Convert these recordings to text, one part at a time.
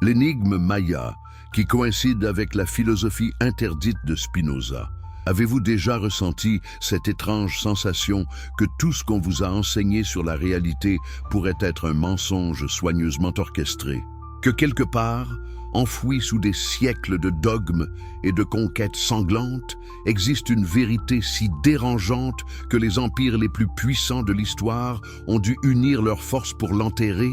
l'énigme Maya, qui coïncide avec la philosophie interdite de Spinoza. Avez-vous déjà ressenti cette étrange sensation que tout ce qu'on vous a enseigné sur la réalité pourrait être un mensonge soigneusement orchestré? Que quelque part, enfoui sous des siècles de dogmes et de conquêtes sanglantes, existe une vérité si dérangeante que les empires les plus puissants de l'histoire ont dû unir leurs forces pour l'enterrer?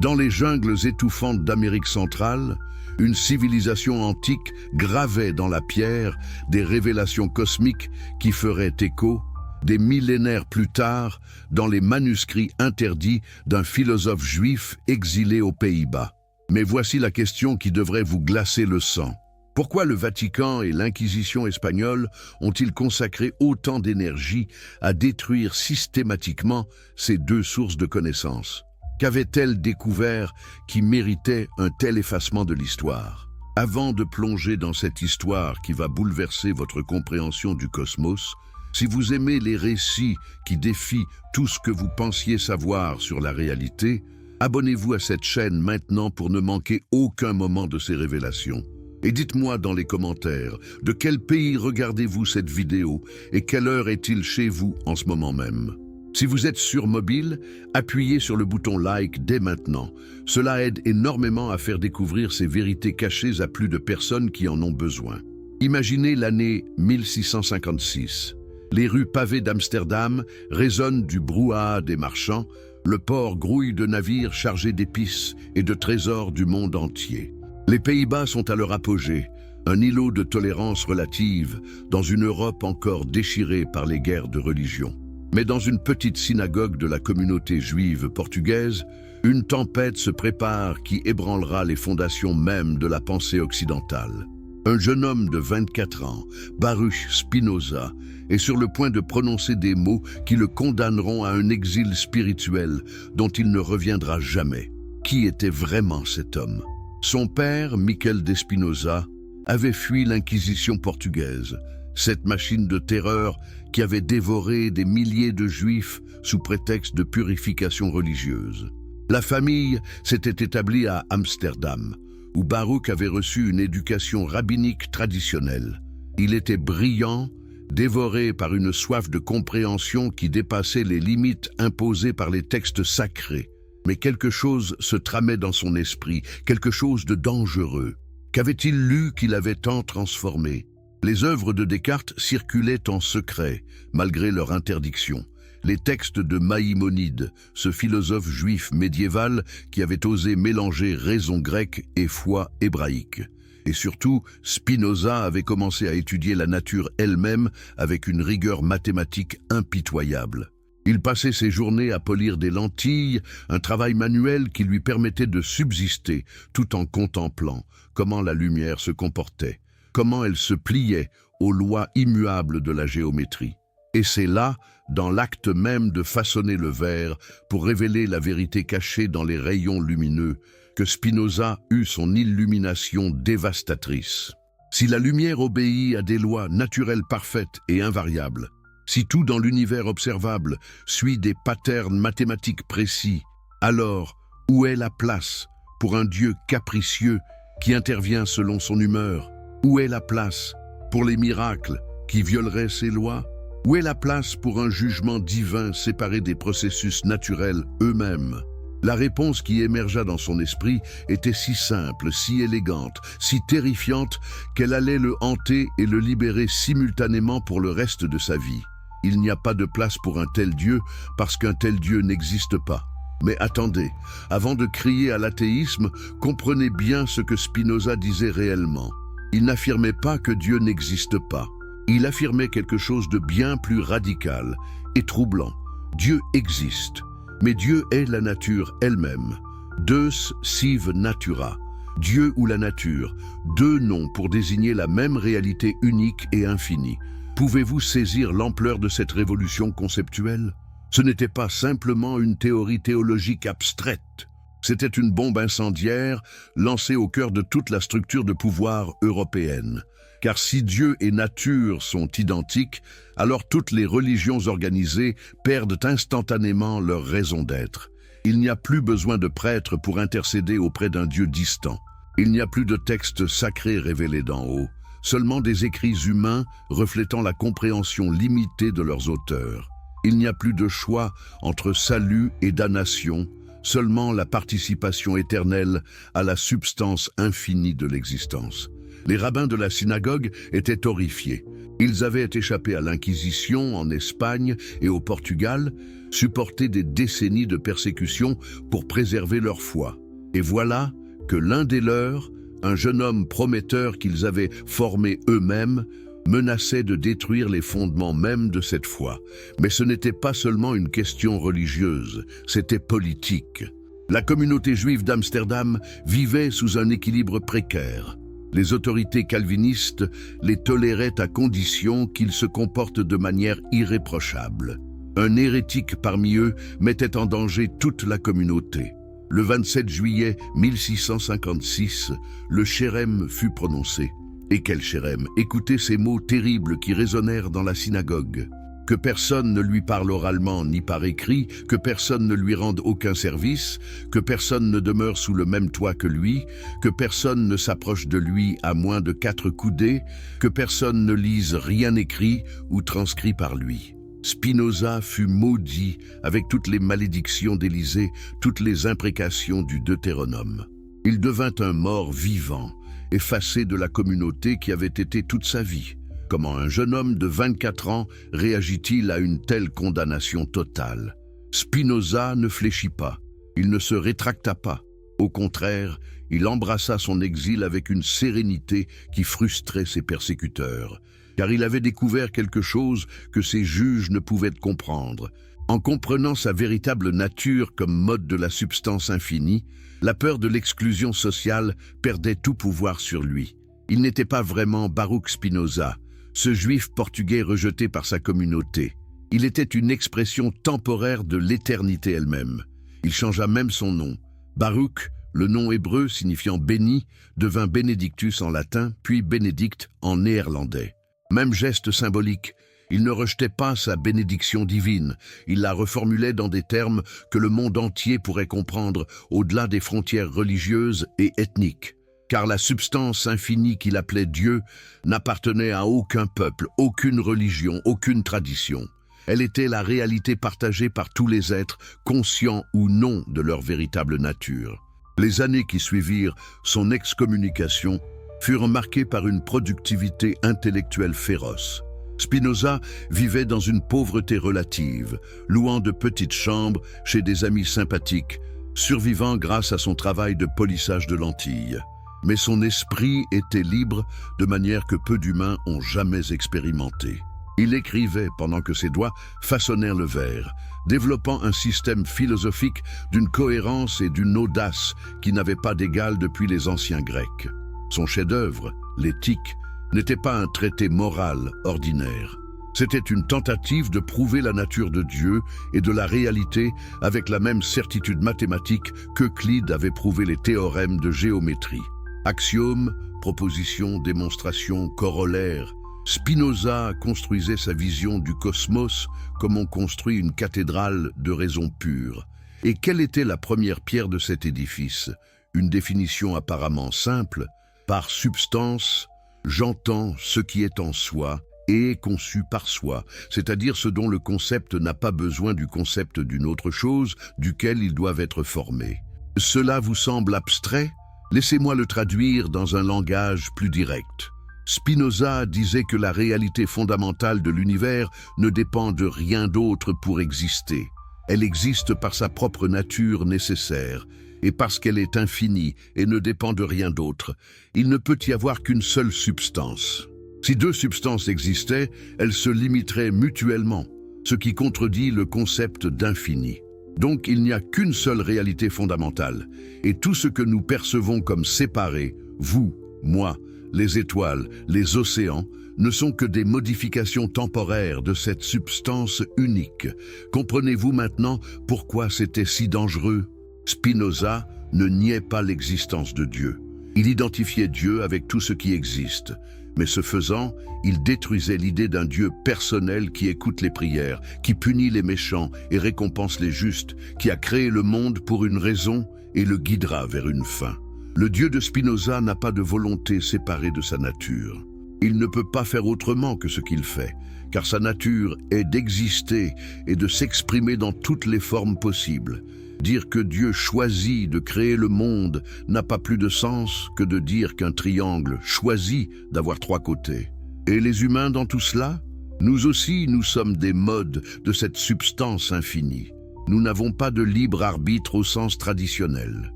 Dans les jungles étouffantes d'Amérique centrale, une civilisation antique gravait dans la pierre des révélations cosmiques qui feraient écho, des millénaires plus tard, dans les manuscrits interdits d'un philosophe juif exilé aux Pays-Bas. Mais voici la question qui devrait vous glacer le sang. Pourquoi le Vatican et l'Inquisition espagnole ont-ils consacré autant d'énergie à détruire systématiquement ces deux sources de connaissances? Qu'avait-elle découvert qui méritait un tel effacement de l'histoire? Avant de plonger dans cette histoire qui va bouleverser votre compréhension du cosmos, si vous aimez les récits qui défient tout ce que vous pensiez savoir sur la réalité, abonnez-vous à cette chaîne maintenant pour ne manquer aucun moment de ces révélations. Et dites-moi dans les commentaires, de quel pays regardez-vous cette vidéo et quelle heure est-il chez vous en ce moment même? Si vous êtes sur mobile, appuyez sur le bouton like dès maintenant. Cela aide énormément à faire découvrir ces vérités cachées à plus de personnes qui en ont besoin. Imaginez l'année 1656. Les rues pavées d'Amsterdam résonnent du brouhaha des marchands, le port grouille de navires chargés d'épices et de trésors du monde entier. Les Pays-Bas sont à leur apogée, un îlot de tolérance relative dans une Europe encore déchirée par les guerres de religion. Mais dans une petite synagogue de la communauté juive portugaise, une tempête se prépare qui ébranlera les fondations mêmes de la pensée occidentale. Un jeune homme de 24 ans, Baruch Spinoza, est sur le point de prononcer des mots qui le condamneront à un exil spirituel dont il ne reviendra jamais. Qui était vraiment cet homme? Son père, Miquel de Spinoza, avait fui l'Inquisition portugaise, cette machine de terreur qui avait dévoré des milliers de juifs sous prétexte de purification religieuse. La famille s'était établie à Amsterdam, où Baruch avait reçu une éducation rabbinique traditionnelle. Il était brillant, dévoré par une soif de compréhension qui dépassait les limites imposées par les textes sacrés. Mais quelque chose se tramait dans son esprit, quelque chose de dangereux. Qu'avait-il lu qui l'avait tant transformé? Les œuvres de Descartes circulaient en secret, malgré leur interdiction. Les textes de Maïmonide, ce philosophe juif médiéval qui avait osé mélanger raison grecque et foi hébraïque. Et surtout, Spinoza avait commencé à étudier la nature elle-même avec une rigueur mathématique impitoyable. Il passait ses journées à polir des lentilles, un travail manuel qui lui permettait de subsister tout en contemplant comment la lumière se comportait, comment elle se pliait aux lois immuables de la géométrie. Et c'est là, dans l'acte même de façonner le verre pour révéler la vérité cachée dans les rayons lumineux, que Spinoza eut son illumination dévastatrice. Si la lumière obéit à des lois naturelles parfaites et invariables, si tout dans l'univers observable suit des patterns mathématiques précis, alors où est la place pour un Dieu capricieux qui intervient selon son humeur? Où est la place pour les miracles qui violeraient ces lois? Où est la place pour un jugement divin séparé des processus naturels eux-mêmes? La réponse qui émergea dans son esprit était si simple, si élégante, si terrifiante qu'elle allait le hanter et le libérer simultanément pour le reste de sa vie. Il n'y a pas de place pour un tel Dieu parce qu'un tel Dieu n'existe pas. Mais attendez, avant de crier à l'athéisme, comprenez bien ce que Spinoza disait réellement. Il n'affirmait pas que Dieu n'existe pas. Il affirmait quelque chose de bien plus radical et troublant. Dieu existe, mais Dieu est la nature elle-même. Deus sive natura. Dieu ou la nature, deux noms pour désigner la même réalité unique et infinie. Pouvez-vous saisir l'ampleur de cette révolution conceptuelle? Ce n'était pas simplement une théorie théologique abstraite. C'était une bombe incendiaire lancée au cœur de toute la structure de pouvoir européenne. Car si Dieu et nature sont identiques, alors toutes les religions organisées perdent instantanément leur raison d'être. Il n'y a plus besoin de prêtres pour intercéder auprès d'un Dieu distant. Il n'y a plus de textes sacrés révélés d'en haut, seulement des écrits humains reflétant la compréhension limitée de leurs auteurs. Il n'y a plus de choix entre salut et damnation, seulement la participation éternelle à la substance infinie de l'existence. Les rabbins de la synagogue étaient horrifiés. Ils avaient échappé à l'Inquisition en Espagne et au Portugal, supporté des décennies de persécution pour préserver leur foi. Et voilà que l'un des leurs, un jeune homme prometteur qu'ils avaient formé eux-mêmes, menaçait de détruire les fondements même de cette foi. Mais ce n'était pas seulement une question religieuse, c'était politique. La communauté juive d'Amsterdam vivait sous un équilibre précaire. Les autorités calvinistes les toléraient à condition qu'ils se comportent de manière irréprochable. Un hérétique parmi eux mettait en danger toute la communauté. Le 27 juillet 1656, le chérem fut prononcé. Et quel chérem! Écoutez ces mots terribles qui résonnèrent dans la synagogue. Que personne ne lui parle oralement ni par écrit, que personne ne lui rende aucun service, que personne ne demeure sous le même toit que lui, que personne ne s'approche de lui à moins de 4 coudées, que personne ne lise rien écrit ou transcrit par lui. Spinoza fut maudit avec toutes les malédictions d'Élisée, toutes les imprécations du Deutéronome. Il devint un mort vivant, effacé de la communauté qui avait été toute sa vie. Comment un jeune homme de 24 ans réagit-il à une telle condamnation totale? Spinoza ne fléchit pas, il ne se rétracta pas. Au contraire, il embrassa son exil avec une sérénité qui frustrait ses persécuteurs, car il avait découvert quelque chose que ses juges ne pouvaient comprendre. En comprenant sa véritable nature comme mode de la substance infinie, la peur de l'exclusion sociale perdait tout pouvoir sur lui. Il n'était pas vraiment Baruch Spinoza, ce juif portugais rejeté par sa communauté. Il était une expression temporaire de l'éternité elle-même. Il changea même son nom. Baruch, le nom hébreu signifiant béni, devint Benedictus en latin, puis Bénédicte en néerlandais. Même geste symbolique. Il ne rejetait pas sa bénédiction divine, il la reformulait dans des termes que le monde entier pourrait comprendre au-delà des frontières religieuses et ethniques. Car la substance infinie qu'il appelait Dieu n'appartenait à aucun peuple, aucune religion, aucune tradition. Elle était la réalité partagée par tous les êtres, conscients ou non de leur véritable nature. Les années qui suivirent son excommunication furent marquées par une productivité intellectuelle féroce. Spinoza vivait dans une pauvreté relative, louant de petites chambres chez des amis sympathiques, survivant grâce à son travail de polissage de lentilles. Mais son esprit était libre de manière que peu d'humains ont jamais expérimenté. Il écrivait pendant que ses doigts façonnèrent le verre, développant un système philosophique d'une cohérence et d'une audace qui n'avait pas d'égal depuis les anciens Grecs. Son chef-d'œuvre, l'Éthique, n'était pas un traité moral ordinaire. C'était une tentative de prouver la nature de Dieu et de la réalité avec la même certitude mathématique qu'Euclide avait prouvé les théorèmes de géométrie. Axiomes, propositions, démonstrations, corollaires. Spinoza construisait sa vision du cosmos comme on construit une cathédrale de raison pure. Et quelle était la première pierre de cet édifice? Une définition apparemment simple. Par substance, j'entends ce qui est en soi et est conçu par soi, c'est-à-dire ce dont le concept n'a pas besoin du concept d'une autre chose duquel ils doivent être formés. Cela vous semble abstrait? Laissez-moi le traduire dans un langage plus direct. Spinoza disait que la réalité fondamentale de l'univers ne dépend de rien d'autre pour exister. Elle existe par sa propre nature nécessaire, et parce qu'elle est infinie et ne dépend de rien d'autre, il ne peut y avoir qu'une seule substance. Si 2 substances existaient, elles se limiteraient mutuellement, ce qui contredit le concept d'infini. Donc il n'y a qu'une seule réalité fondamentale, et tout ce que nous percevons comme séparé, vous, moi, les étoiles, les océans, ne sont que des modifications temporaires de cette substance unique. Comprenez-vous maintenant pourquoi c'était si dangereux? Spinoza ne niait pas l'existence de Dieu. Il identifiait Dieu avec tout ce qui existe. Mais ce faisant, il détruisait l'idée d'un Dieu personnel qui écoute les prières, qui punit les méchants et récompense les justes, qui a créé le monde pour une raison et le guidera vers une fin. Le Dieu de Spinoza n'a pas de volonté séparée de sa nature. Il ne peut pas faire autrement que ce qu'il fait, car sa nature est d'exister et de s'exprimer dans toutes les formes possibles. Dire que Dieu choisit de créer le monde n'a pas plus de sens que de dire qu'un triangle choisit d'avoir 3 côtés. Et les humains dans tout cela? Nous aussi, nous sommes des modes de cette substance infinie. Nous n'avons pas de libre arbitre au sens traditionnel.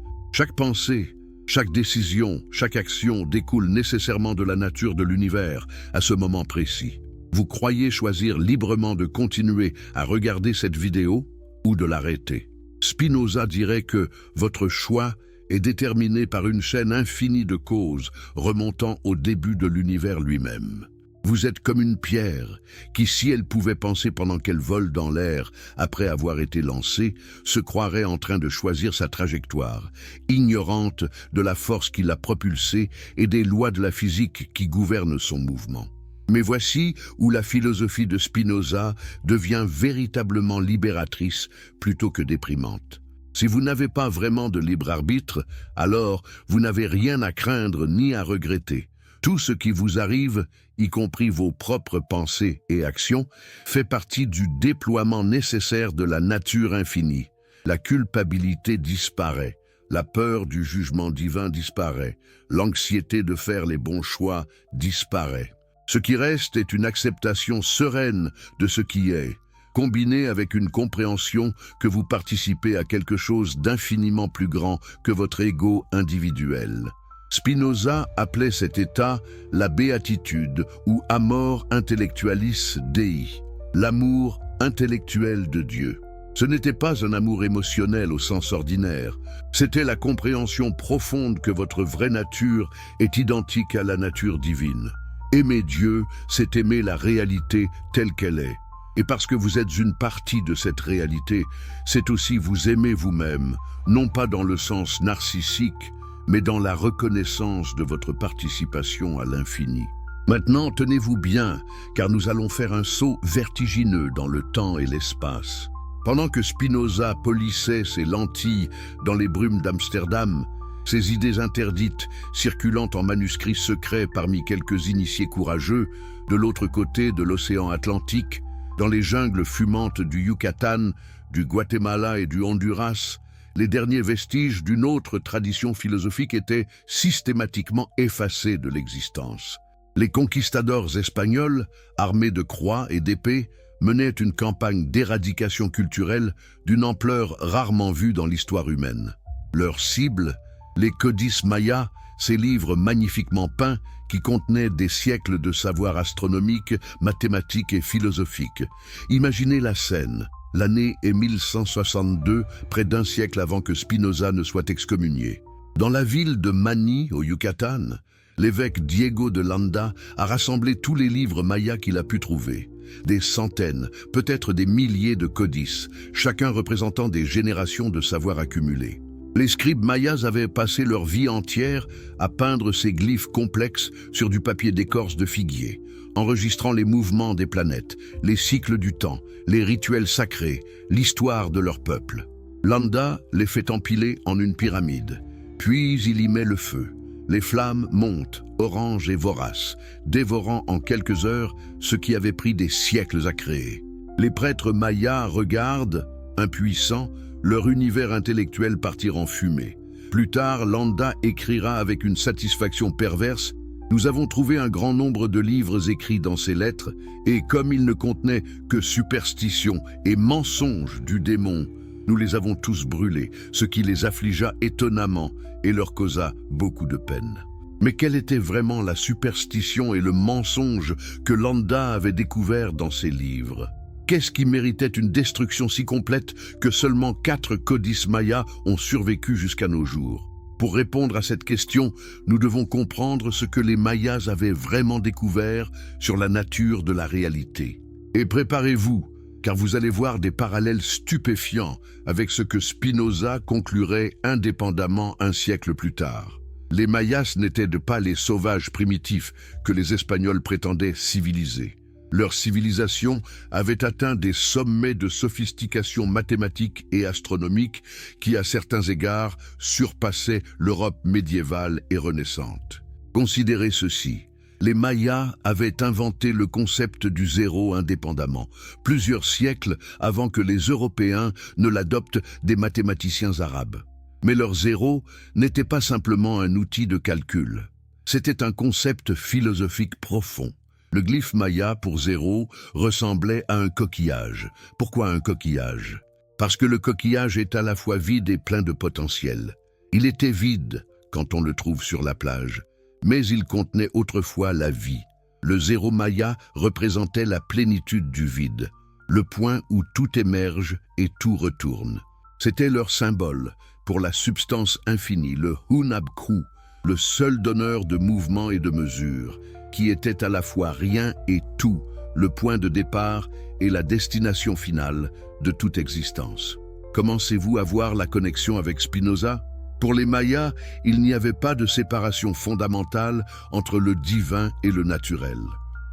Chaque pensée, chaque décision, chaque action découle nécessairement de la nature de l'univers à ce moment précis. Vous croyez choisir librement de continuer à regarder cette vidéo ou de l'arrêter? Spinoza dirait que votre choix est déterminé par une chaîne infinie de causes remontant au début de l'univers lui-même. Vous êtes comme une pierre qui, si elle pouvait penser pendant qu'elle vole dans l'air après avoir été lancée, se croirait en train de choisir sa trajectoire, ignorante de la force qui l'a propulsée et des lois de la physique qui gouvernent son mouvement. Mais voici où la philosophie de Spinoza devient véritablement libératrice plutôt que déprimante. Si vous n'avez pas vraiment de libre arbitre, alors vous n'avez rien à craindre ni à regretter. Tout ce qui vous arrive, y compris vos propres pensées et actions, fait partie du déploiement nécessaire de la nature infinie. La culpabilité disparaît, la peur du jugement divin disparaît, l'anxiété de faire les bons choix disparaît. Ce qui reste est une acceptation sereine de ce qui est, combinée avec une compréhension que vous participez à quelque chose d'infiniment plus grand que votre ego individuel. Spinoza appelait cet état la béatitude ou amor intellectualis Dei, l'amour intellectuel de Dieu. Ce n'était pas un amour émotionnel au sens ordinaire, c'était la compréhension profonde que votre vraie nature est identique à la nature divine. Aimer Dieu, c'est aimer la réalité telle qu'elle est. Et parce que vous êtes une partie de cette réalité, c'est aussi vous aimer vous-même, non pas dans le sens narcissique, mais dans la reconnaissance de votre participation à l'infini. Maintenant, tenez-vous bien, car nous allons faire un saut vertigineux dans le temps et l'espace. Pendant que Spinoza polissait ses lentilles dans les brumes d'Amsterdam, ses idées interdites circulant en manuscrits secrets parmi quelques initiés courageux, de l'autre côté de l'océan Atlantique, dans les jungles fumantes du Yucatan, du Guatemala et du Honduras, les derniers vestiges d'une autre tradition philosophique étaient systématiquement effacés de l'existence. Les conquistadors espagnols, armés de croix et d'épées, menaient une campagne d'éradication culturelle d'une ampleur rarement vue dans l'histoire humaine. Leur cible, les codices mayas, ces livres magnifiquement peints qui contenaient des siècles de savoir astronomique, mathématique et philosophique. Imaginez la scène. L'année est 1162, près d'un siècle avant que Spinoza ne soit excommunié. Dans la ville de Mani, au Yucatan, l'évêque Diego de Landa a rassemblé tous les livres mayas qu'il a pu trouver. Des centaines, peut-être des milliers de codices, chacun représentant des générations de savoir accumulés. Les scribes mayas avaient passé leur vie entière à peindre ces glyphes complexes sur du papier d'écorce de figuier, enregistrant les mouvements des planètes, les cycles du temps, les rituels sacrés, l'histoire de leur peuple. Landa les fait empiler en une pyramide, puis il y met le feu. Les flammes montent, oranges et voraces, dévorant en quelques heures ce qui avait pris des siècles à créer. Les prêtres mayas regardent, impuissants, leur univers intellectuel partir en fumée. Plus tard, Landa écrira avec une satisfaction perverse: « Nous avons trouvé un grand nombre de livres écrits dans ces lettres, et comme ils ne contenaient que superstitions et mensonges du démon, nous les avons tous brûlés, ce qui les affligea étonnamment et leur causa beaucoup de peine. » Mais quelle était vraiment la superstition et le mensonge que Landa avait découvert dans ses livres? Qu'est-ce qui méritait une destruction si complète que seulement 4 codices mayas ont survécu jusqu'à nos jours? Pour répondre à cette question, nous devons comprendre ce que les Mayas avaient vraiment découvert sur la nature de la réalité. Et préparez-vous, car vous allez voir des parallèles stupéfiants avec ce que Spinoza conclurait indépendamment un siècle plus tard. Les Mayas n'étaient pas les sauvages primitifs que les Espagnols prétendaient civiliser. Leur civilisation avait atteint des sommets de sophistication mathématique et astronomique qui, à certains égards, surpassaient l'Europe médiévale et renaissante. Considérez ceci. Les Mayas avaient inventé le concept du zéro indépendamment, plusieurs siècles avant que les Européens ne l'adoptent des mathématiciens arabes. Mais leur zéro n'était pas simplement un outil de calcul. C'était un concept philosophique profond. Le glyphe maya pour zéro ressemblait à un coquillage. Pourquoi un coquillage? Parce que le coquillage est à la fois vide et plein de potentiel. Il était vide quand on le trouve sur la plage, mais il contenait autrefois la vie. Le zéro maya représentait la plénitude du vide, le point où tout émerge et tout retourne. C'était leur symbole pour la substance infinie, le Hunabku, le seul donneur de mouvement et de mesure, qui était à la fois rien et tout, le point de départ et la destination finale de toute existence. Commencez-vous à voir la connexion avec Spinoza? Pour les Mayas, il n'y avait pas de séparation fondamentale entre le divin et le naturel.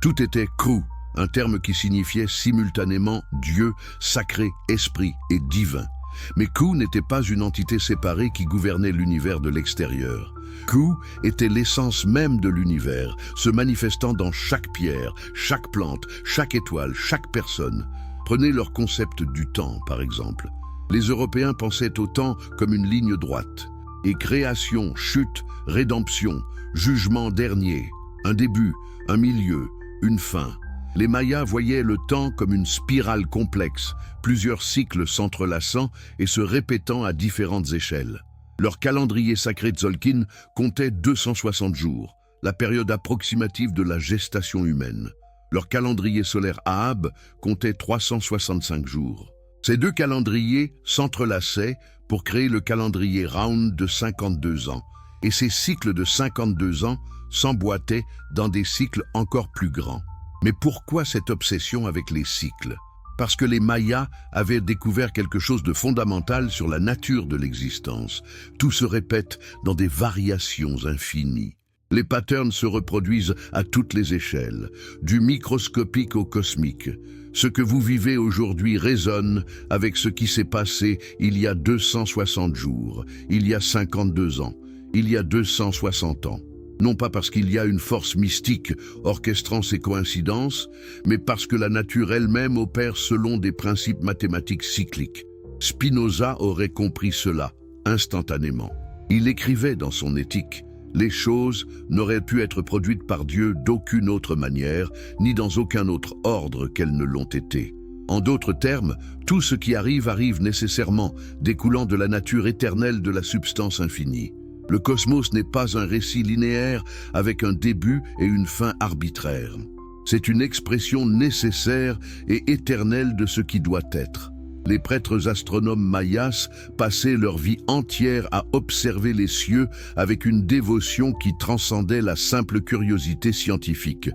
Tout était Khu, un terme qui signifiait simultanément Dieu, sacré, esprit et divin. Mais Khu n'était pas une entité séparée qui gouvernait l'univers de l'extérieur. Khu était l'essence même de l'univers, se manifestant dans chaque pierre, chaque plante, chaque étoile, chaque personne. Prenez leur concept du temps, par exemple. Les Européens pensaient au temps comme une ligne droite. Et création, chute, rédemption, jugement dernier, un début, un milieu, une fin. Les Mayas voyaient le temps comme une spirale complexe, plusieurs cycles s'entrelaçant et se répétant à différentes échelles. Leur calendrier sacré Tzolk'in comptait 260 jours, la période approximative de la gestation humaine. Leur calendrier solaire Ahab comptait 365 jours. Ces deux calendriers s'entrelaçaient pour créer le calendrier Round de 52 ans, et ces cycles de 52 ans s'emboîtaient dans des cycles encore plus grands. Mais pourquoi cette obsession avec les cycles? Parce que les Mayas avaient découvert quelque chose de fondamental sur la nature de l'existence. Tout se répète dans des variations infinies. Les patterns se reproduisent à toutes les échelles, du microscopique au cosmique. Ce que vous vivez aujourd'hui résonne avec ce qui s'est passé il y a 260 jours, il y a 52 ans, il y a 260 ans. Non pas parce qu'il y a une force mystique orchestrant ces coïncidences, mais parce que la nature elle-même opère selon des principes mathématiques cycliques. Spinoza aurait compris cela instantanément. Il écrivait dans son Éthique: « Les choses n'auraient pu être produites par Dieu d'aucune autre manière, ni dans aucun autre ordre qu'elles ne l'ont été. » En d'autres termes, tout ce qui arrive arrive nécessairement, découlant de la nature éternelle de la substance infinie. Le cosmos n'est pas un récit linéaire avec un début et une fin arbitraires. C'est une expression nécessaire et éternelle de ce qui doit être. Les prêtres astronomes mayas passaient leur vie entière à observer les cieux avec une dévotion qui transcendait la simple curiosité scientifique.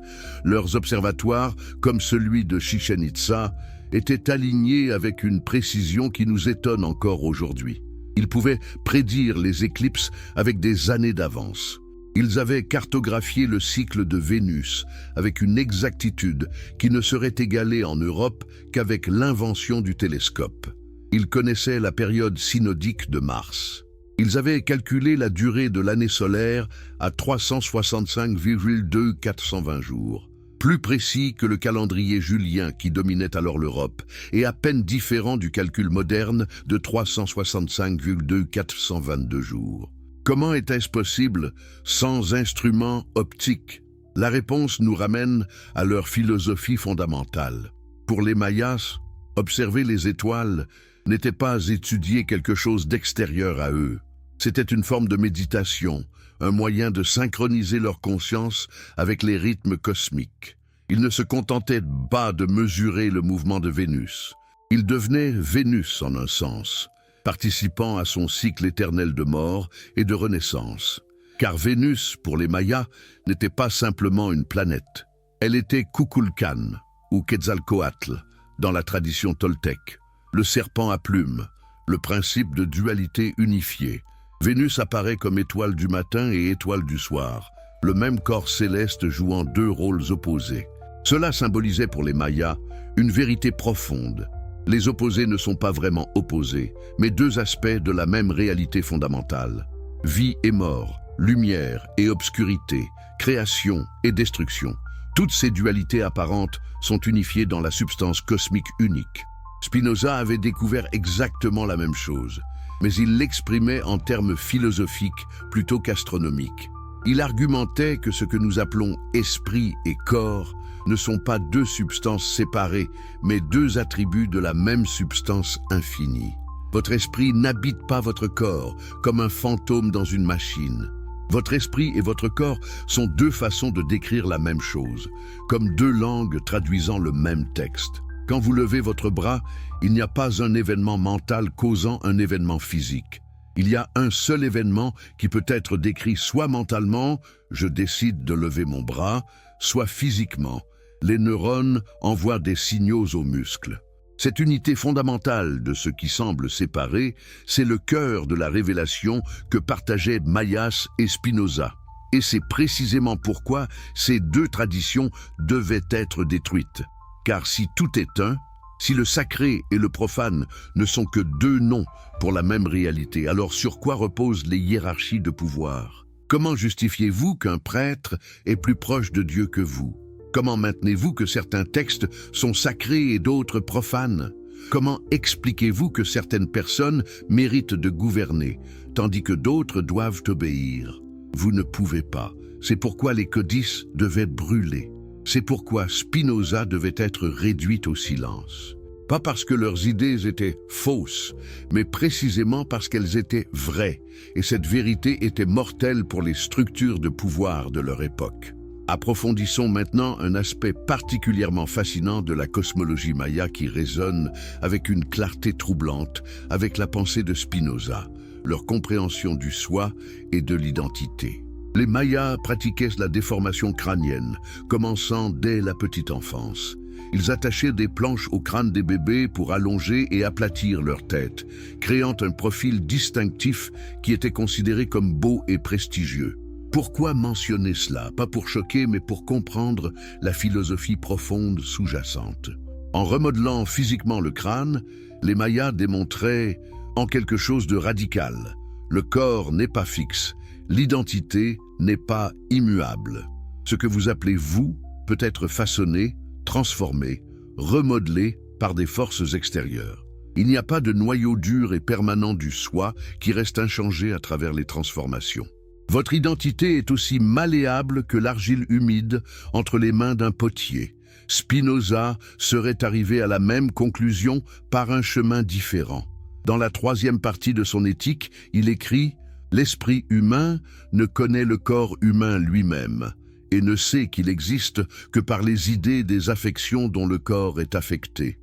Leurs observatoires, comme celui de Chichén Itzá, étaient alignés avec une précision qui nous étonne encore aujourd'hui. Ils pouvaient prédire les éclipses avec des années d'avance. Ils avaient cartographié le cycle de Vénus avec une exactitude qui ne serait égalée en Europe qu'avec l'invention du télescope. Ils connaissaient la période synodique de Mars. Ils avaient calculé la durée de l'année solaire à 365,2420 jours. Plus précis que le calendrier julien qui dominait alors l'Europe, et à peine différent du calcul moderne de 365,2422 jours. Comment était-ce possible sans instruments optiques? La réponse nous ramène à leur philosophie fondamentale. Pour les Mayas, observer les étoiles n'était pas étudier quelque chose d'extérieur à eux. C'était une forme de méditation, un moyen de synchroniser leur conscience avec les rythmes cosmiques. Ils ne se contentaient pas de mesurer le mouvement de Vénus. Ils devenaient Vénus en un sens, participant à son cycle éternel de mort et de renaissance. Car Vénus, pour les Mayas, n'était pas simplement une planète. Elle était Kukulkan, ou Quetzalcoatl, dans la tradition toltèque, le serpent à plumes, le principe de dualité unifiée. Vénus apparaît comme étoile du matin et étoile du soir, le même corps céleste jouant deux rôles opposés. Cela symbolisait pour les Mayas une vérité profonde. Les opposés ne sont pas vraiment opposés, mais deux aspects de la même réalité fondamentale. Vie et mort, lumière et obscurité, création et destruction. Toutes ces dualités apparentes sont unifiées dans la substance cosmique unique. Spinoza avait découvert exactement la même chose, mais il l'exprimait en termes philosophiques plutôt qu'astronomiques. Il argumentait que ce que nous appelons esprit et corps ne sont pas deux substances séparées, mais deux attributs de la même substance infinie. Votre esprit n'habite pas votre corps comme un fantôme dans une machine. Votre esprit et votre corps sont deux façons de décrire la même chose, comme deux langues traduisant le même texte. Quand vous levez votre bras, il n'y a pas un événement mental causant un événement physique. Il y a un seul événement qui peut être décrit soit mentalement, je décide de lever mon bras, soit physiquement. Les neurones envoient des signaux aux muscles. Cette unité fondamentale de ce qui semble séparé, c'est le cœur de la révélation que partageaient Mayas et Spinoza. Et c'est précisément pourquoi ces deux traditions devaient être détruites. Car si tout est un, si le sacré et le profane ne sont que deux noms pour la même réalité, alors sur quoi reposent les hiérarchies de pouvoir? Comment justifiez-vous qu'un prêtre est plus proche de Dieu que vous? Comment maintenez-vous que certains textes sont sacrés et d'autres profanes? Comment expliquez-vous que certaines personnes méritent de gouverner, tandis que d'autres doivent obéir? Vous ne pouvez pas. C'est pourquoi les codices devaient brûler. C'est pourquoi Spinoza devait être réduit au silence. Pas parce que leurs idées étaient fausses, mais précisément parce qu'elles étaient vraies, et cette vérité était mortelle pour les structures de pouvoir de leur époque. Approfondissons maintenant un aspect particulièrement fascinant de la cosmologie maya qui résonne avec une clarté troublante avec la pensée de Spinoza, leur compréhension du soi et de l'identité. Les Mayas pratiquaient la déformation crânienne, commençant dès la petite enfance. Ils attachaient des planches au crâne des bébés pour allonger et aplatir leur tête, créant un profil distinctif qui était considéré comme beau et prestigieux. Pourquoi mentionner cela? Pas pour choquer, mais pour comprendre la philosophie profonde sous-jacente. En remodelant physiquement le crâne, les Mayas démontraient en quelque chose de radical. Le corps n'est pas fixe, l'identité n'est pas immuable. Ce que vous appelez vous peut être façonné, transformé, remodelé par des forces extérieures. Il n'y a pas de noyau dur et permanent du soi qui reste inchangé à travers les transformations. Votre identité est aussi malléable que l'argile humide entre les mains d'un potier. Spinoza serait arrivé à la même conclusion par un chemin différent. Dans la troisième partie de son éthique, il écrit « L'esprit humain ne connaît le corps humain lui-même et ne sait qu'il existe que par les idées des affections dont le corps est affecté. »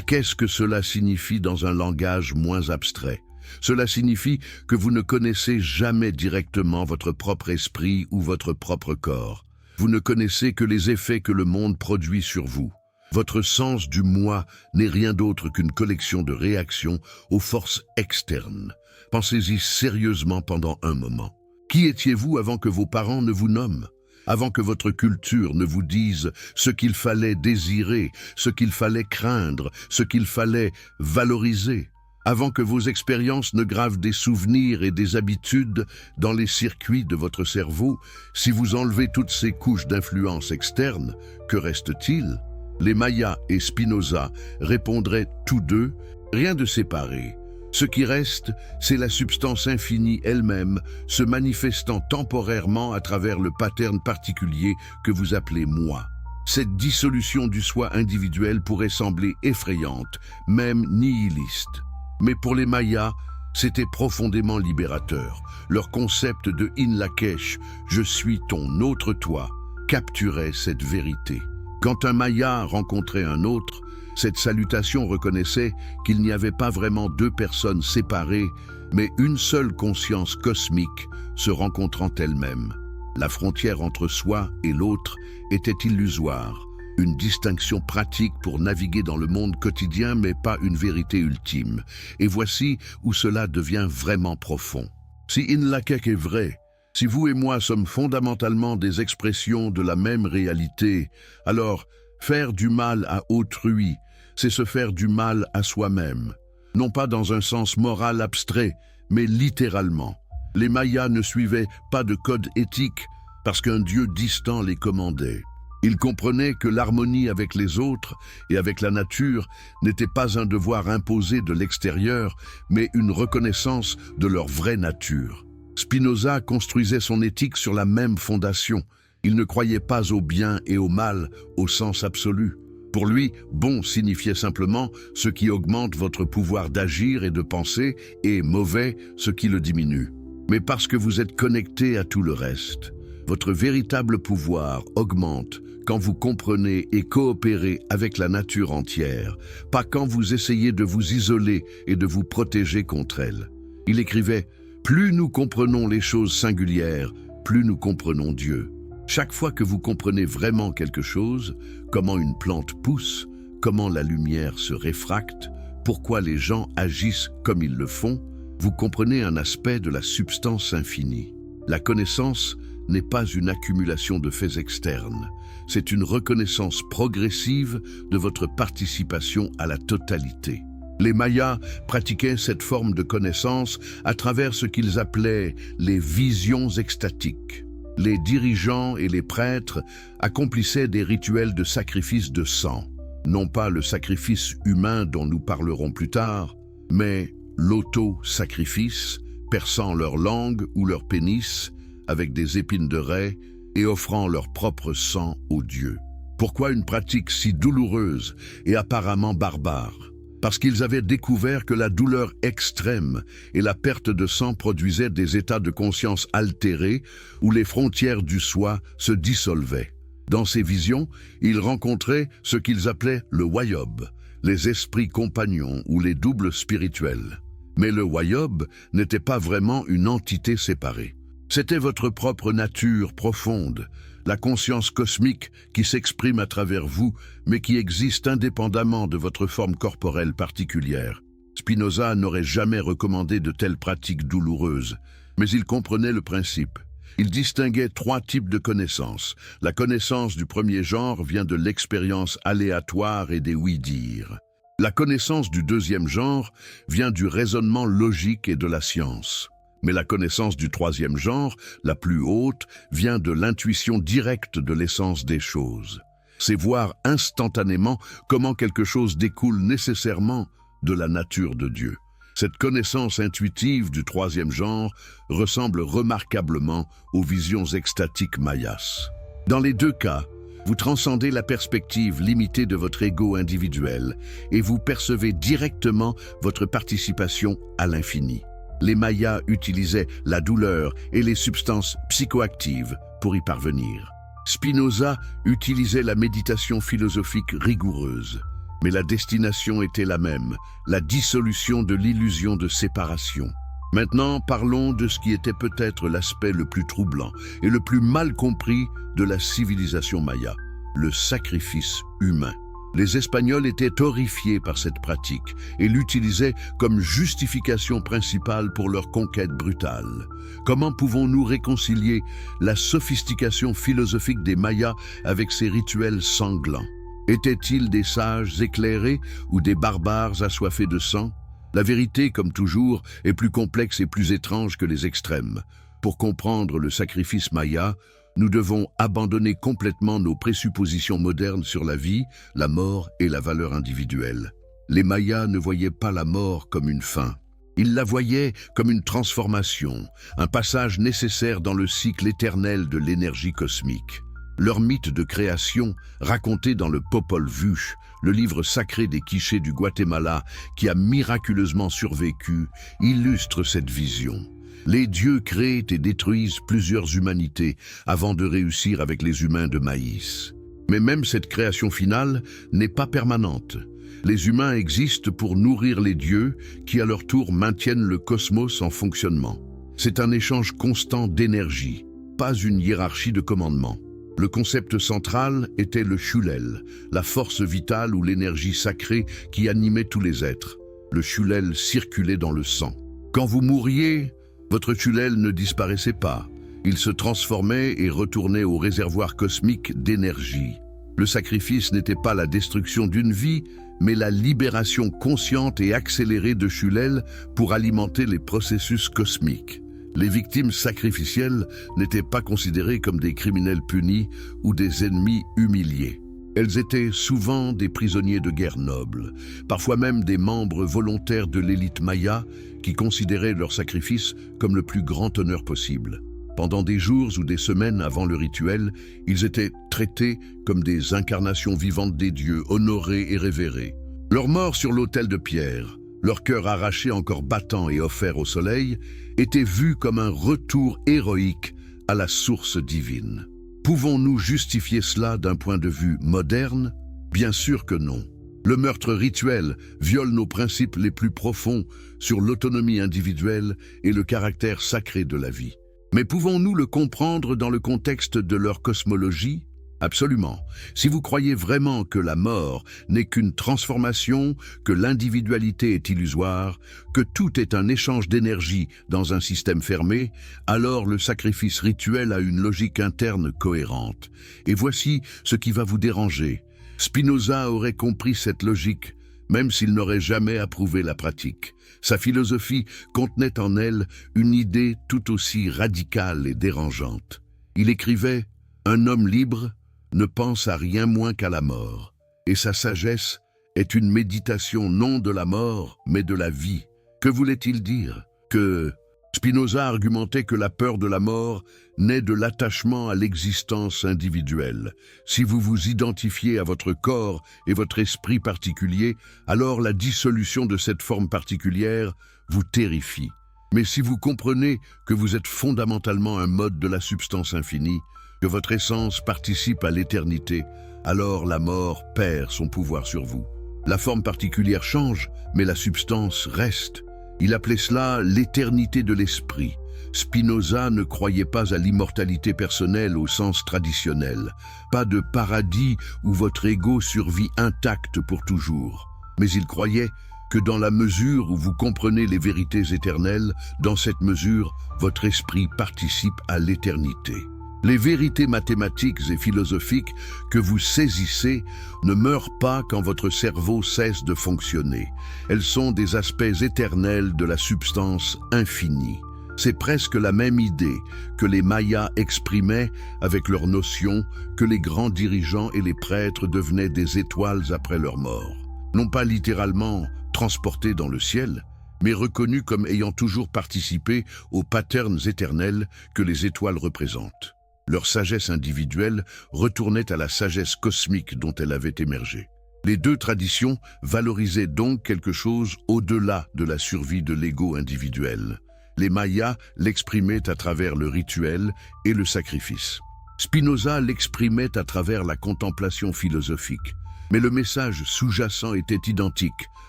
Qu'est-ce que cela signifie dans un langage moins abstrait? Cela signifie que vous ne connaissez jamais directement votre propre esprit ou votre propre corps. Vous ne connaissez que les effets que le monde produit sur vous. Votre sens du moi n'est rien d'autre qu'une collection de réactions aux forces externes. Pensez-y sérieusement pendant un moment. Qui étiez-vous avant que vos parents ne vous nomment? Avant que votre culture ne vous dise ce qu'il fallait désirer, ce qu'il fallait craindre, ce qu'il fallait valoriser? Avant que vos expériences ne gravent des souvenirs et des habitudes dans les circuits de votre cerveau, si vous enlevez toutes ces couches d'influence externe, que reste-t-il? Les Mayas et Spinoza répondraient tous deux, rien de séparé. Ce qui reste, c'est la substance infinie elle-même, se manifestant temporairement à travers le pattern particulier que vous appelez moi. Cette dissolution du soi individuel pourrait sembler effrayante, même nihiliste. Mais pour les Mayas, c'était profondément libérateur. Leur concept de In Lakesh, je suis ton autre toi, capturait cette vérité. Quand un Maya rencontrait un autre, cette salutation reconnaissait qu'il n'y avait pas vraiment deux personnes séparées, mais une seule conscience cosmique se rencontrant elle-même. La frontière entre soi et l'autre était illusoire, une distinction pratique pour naviguer dans le monde quotidien, mais pas une vérité ultime. Et voici où cela devient vraiment profond. Si Inlakek est vrai, si vous et moi sommes fondamentalement des expressions de la même réalité, alors Faire du mal à autrui, c'est se faire du mal à soi-même. Non pas dans un sens moral abstrait, mais littéralement. Les Mayas ne suivaient pas de code éthique parce qu'un Dieu distant les commandait. Ils comprenaient que l'harmonie avec les autres et avec la nature n'était pas un devoir imposé de l'extérieur, mais une reconnaissance de leur vraie nature. Spinoza construisait son éthique sur la même fondation. Il ne croyait pas au bien et au mal au sens absolu. Pour lui, bon signifiait simplement ce qui augmente votre pouvoir d'agir et de penser, et mauvais ce qui le diminue. Mais parce que vous êtes connecté à tout le reste, votre véritable pouvoir augmente quand vous comprenez et coopérez avec la nature entière, pas quand vous essayez de vous isoler et de vous protéger contre elle. Il écrivait « Plus nous comprenons les choses singulières, plus nous comprenons Dieu ». Chaque fois que vous comprenez vraiment quelque chose, comment une plante pousse, comment la lumière se réfracte, pourquoi les gens agissent comme ils le font, vous comprenez un aspect de la substance infinie. La connaissance n'est pas une accumulation de faits externes, c'est une reconnaissance progressive de votre participation à la totalité. Les Mayas pratiquaient cette forme de connaissance à travers ce qu'ils appelaient les visions extatiques. Les dirigeants et les prêtres accomplissaient des rituels de sacrifice de sang, non pas le sacrifice humain dont nous parlerons plus tard, mais l'auto-sacrifice, perçant leur langue ou leur pénis avec des épines de raie et offrant leur propre sang aux dieux. Pourquoi une pratique si douloureuse et apparemment barbare? Parce qu'ils avaient découvert que la douleur extrême et la perte de sang produisaient des états de conscience altérés où les frontières du soi se dissolvaient. Dans ces visions, ils rencontraient ce qu'ils appelaient le Wayob, les esprits compagnons ou les doubles spirituels. Mais le Wayob n'était pas vraiment une entité séparée. C'était votre propre nature profonde, la conscience cosmique qui s'exprime à travers vous, mais qui existe indépendamment de votre forme corporelle particulière. Spinoza n'aurait jamais recommandé de telles pratiques douloureuses, mais il comprenait le principe. Il distinguait 3 types de connaissances. La connaissance du premier genre vient de l'expérience aléatoire et des oui-dire. La connaissance du deuxième genre vient du raisonnement logique et de la science. Mais la connaissance du troisième genre, la plus haute, vient de l'intuition directe de l'essence des choses. C'est voir instantanément comment quelque chose découle nécessairement de la nature de Dieu. Cette connaissance intuitive du troisième genre ressemble remarquablement aux visions extatiques mayas. Dans les 2 cas, vous transcendez la perspective limitée de votre ego individuel et vous percevez directement votre participation à l'infini. Les Mayas utilisaient la douleur et les substances psychoactives pour y parvenir. Spinoza utilisait la méditation philosophique rigoureuse, mais la destination était la même, la dissolution de l'illusion de séparation. Maintenant, parlons de ce qui était peut-être l'aspect le plus troublant et le plus mal compris de la civilisation maya, le sacrifice humain. Les Espagnols étaient horrifiés par cette pratique et l'utilisaient comme justification principale pour leur conquête brutale. Comment pouvons-nous réconcilier la sophistication philosophique des Mayas avec ces rituels sanglants? Étaient-ils des sages éclairés ou des barbares assoiffés de sang? La vérité, comme toujours, est plus complexe et plus étrange que les extrêmes. Pour comprendre le sacrifice maya, nous devons abandonner complètement nos présuppositions modernes sur la vie, la mort et la valeur individuelle. Les Mayas ne voyaient pas la mort comme une fin. Ils la voyaient comme une transformation, un passage nécessaire dans le cycle éternel de l'énergie cosmique. Leur mythe de création, raconté dans le Popol Vuh, le livre sacré des quichés du Guatemala, qui a miraculeusement survécu, illustre cette vision. Les dieux créent et détruisent plusieurs humanités avant de réussir avec les humains de maïs. Mais même cette création finale n'est pas permanente. Les humains existent pour nourrir les dieux qui à leur tour maintiennent le cosmos en fonctionnement. C'est un échange constant d'énergie, pas une hiérarchie de commandement. Le concept central était le Shulel, la force vitale ou l'énergie sacrée qui animait tous les êtres. Le Shulel circulait dans le sang. Quand vous mouriez, votre Shulel ne disparaissait pas. Il se transformait et retournait au réservoir cosmique d'énergie. Le sacrifice n'était pas la destruction d'une vie, mais la libération consciente et accélérée de Shulel pour alimenter les processus cosmiques. Les victimes sacrificielles n'étaient pas considérées comme des criminels punis ou des ennemis humiliés. Elles étaient souvent des prisonniers de guerre nobles, parfois même des membres volontaires de l'élite maya qui considéraient leur sacrifice comme le plus grand honneur possible. Pendant des jours ou des semaines avant le rituel, ils étaient traités comme des incarnations vivantes des dieux, honorés et révérés. Leur mort sur l'autel de pierre, leur cœur arraché encore battant et offert au soleil, était vu comme un retour héroïque à la source divine. Pouvons-nous justifier cela d'un point de vue moderne? Bien sûr que non. Le meurtre rituel viole nos principes les plus profonds sur l'autonomie individuelle et le caractère sacré de la vie. Mais pouvons-nous le comprendre dans le contexte de leur cosmologie? Absolument. Si vous croyez vraiment que la mort n'est qu'une transformation, que l'individualité est illusoire, que tout est un échange d'énergie dans un système fermé, alors le sacrifice rituel a une logique interne cohérente. Et voici ce qui va vous déranger. Spinoza aurait compris cette logique, même s'il n'aurait jamais approuvé la pratique. Sa philosophie contenait en elle une idée tout aussi radicale et dérangeante. Il écrivait « Un homme libre ne pense à rien moins qu'à la mort, et sa sagesse est une méditation non de la mort, mais de la vie. » Que voulait-il dire? Que Spinoza argumentait que la peur de la mort naît de l'attachement à l'existence individuelle. Si vous vous identifiez à votre corps et votre esprit particulier, alors la dissolution de cette forme particulière vous terrifie. Mais si vous comprenez que vous êtes fondamentalement un mode de la substance infinie, que votre essence participe à l'éternité, alors la mort perd son pouvoir sur vous. La forme particulière change, mais la substance reste. Il appelait cela l'éternité de l'esprit. Spinoza ne croyait pas à l'immortalité personnelle au sens traditionnel, pas de paradis où votre ego survit intact pour toujours. Mais il croyait que dans la mesure où vous comprenez les vérités éternelles, dans cette mesure, votre esprit participe à l'éternité. Les vérités mathématiques et philosophiques que vous saisissez ne meurent pas quand votre cerveau cesse de fonctionner. Elles sont des aspects éternels de la substance infinie. C'est presque la même idée que les Mayas exprimaient avec leur notion que les grands dirigeants et les prêtres devenaient des étoiles après leur mort. Non pas littéralement transportés dans le ciel, mais reconnus comme ayant toujours participé aux patterns éternels que les étoiles représentent. Leur sagesse individuelle retournait à la sagesse cosmique dont elle avait émergé. Les deux traditions valorisaient donc quelque chose au-delà de la survie de l'ego individuel. Les Mayas l'exprimaient à travers le rituel et le sacrifice. Spinoza l'exprimait à travers la contemplation philosophique. Mais le message sous-jacent était identique.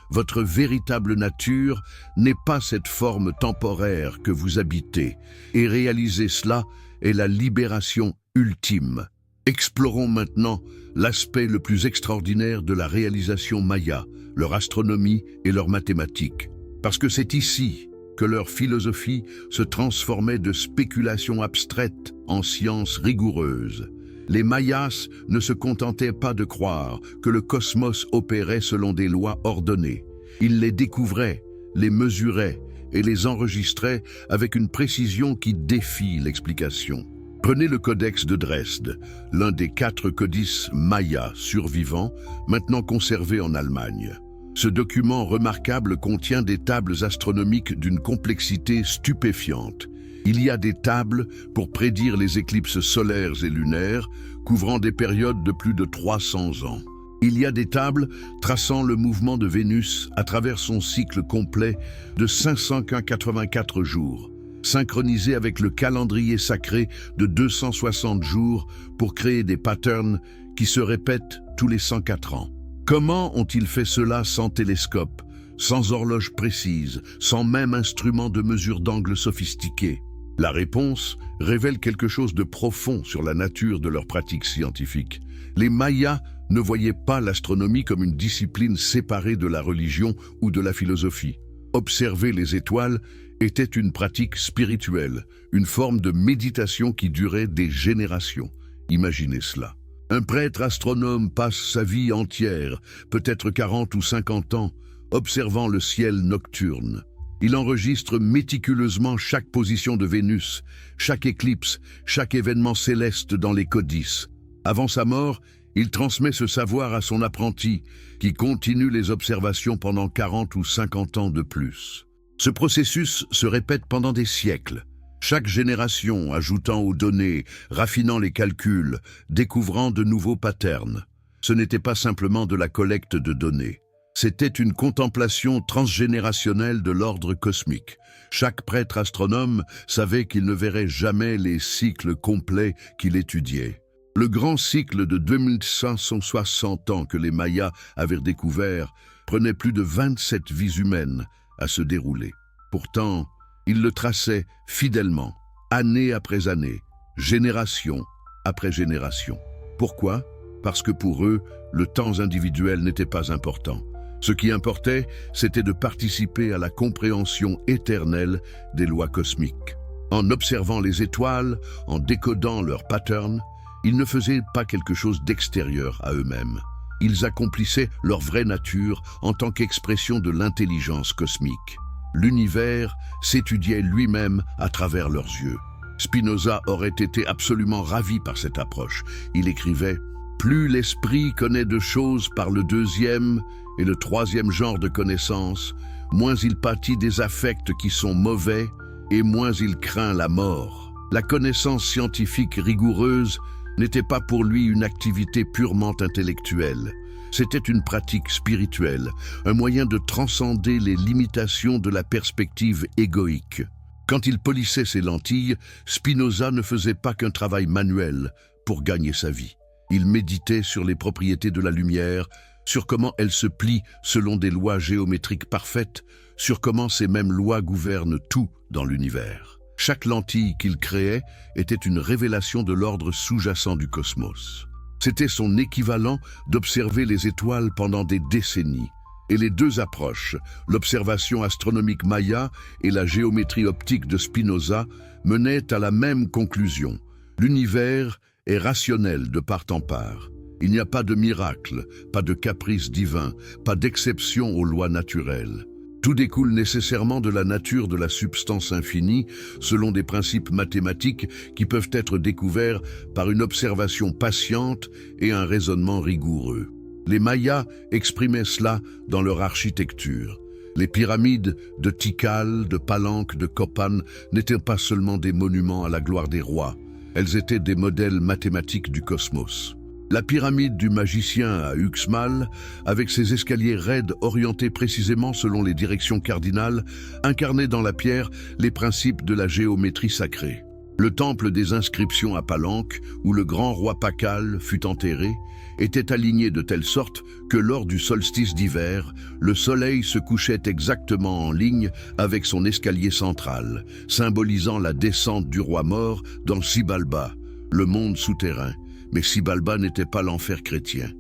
Votre véritable nature n'est pas cette forme temporaire que vous habitez, et réaliser cela est la libération ultime. Explorons maintenant l'aspect le plus extraordinaire de la réalisation maya, leur astronomie et leurs mathématiques. Parce que c'est ici que leur philosophie se transformait de spéculation abstraite en science rigoureuse. Les Mayas ne se contentaient pas de croire que le cosmos opérait selon des lois ordonnées. Ils les découvraient, les mesuraient et les enregistrait avec une précision qui défie l'explication. Prenez le codex de Dresde, l'un des 4 codices mayas survivants, maintenant conservés en Allemagne. Ce document remarquable contient des tables astronomiques d'une complexité stupéfiante. Il y a des tables pour prédire les éclipses solaires et lunaires, couvrant des périodes de plus de 300 ans. Il y a des tables traçant le mouvement de Vénus à travers son cycle complet de 584 jours, synchronisé avec le calendrier sacré de 260 jours pour créer des patterns qui se répètent tous les 104 ans. Comment ont-ils fait cela sans télescope, sans horloge précise, sans même instrument de mesure d'angle sophistiqué? La réponse révèle quelque chose de profond sur la nature de leur pratique scientifique. Les Mayas ne voyaient pas l'astronomie comme une discipline séparée de la religion ou de la philosophie. Observer les étoiles était une pratique spirituelle, une forme de méditation qui durait des générations. Imaginez cela. Un prêtre astronome passe sa vie entière, peut-être 40 ou 50 ans, observant le ciel nocturne. Il enregistre méticuleusement chaque position de Vénus, chaque éclipse, chaque événement céleste dans les codices. Avant sa mort, il transmet ce savoir à son apprenti, qui continue les observations pendant 40 ou 50 ans de plus. Ce processus se répète pendant des siècles, chaque génération ajoutant aux données, raffinant les calculs, découvrant de nouveaux patterns. Ce n'était pas simplement de la collecte de données. C'était une contemplation transgénérationnelle de l'ordre cosmique. Chaque prêtre astronome savait qu'il ne verrait jamais les cycles complets qu'il étudiait. Le grand cycle de 2560 ans que les Mayas avaient découvert prenait plus de 27 vies humaines à se dérouler. Pourtant, ils le traçaient fidèlement, année après année, génération après génération. Pourquoi? Parce que pour eux, le temps individuel n'était pas important. Ce qui importait, c'était de participer à la compréhension éternelle des lois cosmiques. En observant les étoiles, en décodant leurs patterns, ils ne faisaient pas quelque chose d'extérieur à eux-mêmes. Ils accomplissaient leur vraie nature en tant qu'expression de l'intelligence cosmique. L'univers s'étudiait lui-même à travers leurs yeux. Spinoza aurait été absolument ravi par cette approche. Il écrivait « Plus l'esprit connaît de choses par le deuxième et le troisième genre de connaissances, moins il pâtit des affects qui sont mauvais et moins il craint la mort. » La connaissance scientifique rigoureuse n'était pas pour lui une activité purement intellectuelle. C'était une pratique spirituelle, un moyen de transcender les limitations de la perspective égoïque. Quand il polissait ses lentilles, Spinoza ne faisait pas qu'un travail manuel pour gagner sa vie. Il méditait sur les propriétés de la lumière, sur comment elle se plie selon des lois géométriques parfaites, sur comment ces mêmes lois gouvernent tout dans l'univers. Chaque lentille qu'il créait était une révélation de l'ordre sous-jacent du cosmos. C'était son équivalent d'observer les étoiles pendant des décennies. Et les deux approches, l'observation astronomique maya et la géométrie optique de Spinoza, menaient à la même conclusion. L'univers est rationnel de part en part. Il n'y a pas de miracle, pas de caprice divin, pas d'exception aux lois naturelles. Tout découle nécessairement de la nature de la substance infinie, selon des principes mathématiques qui peuvent être découverts par une observation patiente et un raisonnement rigoureux. Les Mayas exprimaient cela dans leur architecture. Les pyramides de Tikal, de Palenque, de Copan n'étaient pas seulement des monuments à la gloire des rois, elles étaient des modèles mathématiques du cosmos. La pyramide du magicien à Uxmal, avec ses escaliers raides orientés précisément selon les directions cardinales, incarnait dans la pierre les principes de la géométrie sacrée. Le temple des inscriptions à Palenque, où le grand roi Pakal fut enterré, était aligné de telle sorte que lors du solstice d'hiver, le soleil se couchait exactement en ligne avec son escalier central, symbolisant la descente du roi mort dans Xibalba, le monde souterrain. Mais Xibalba n'était pas l'enfer chrétien.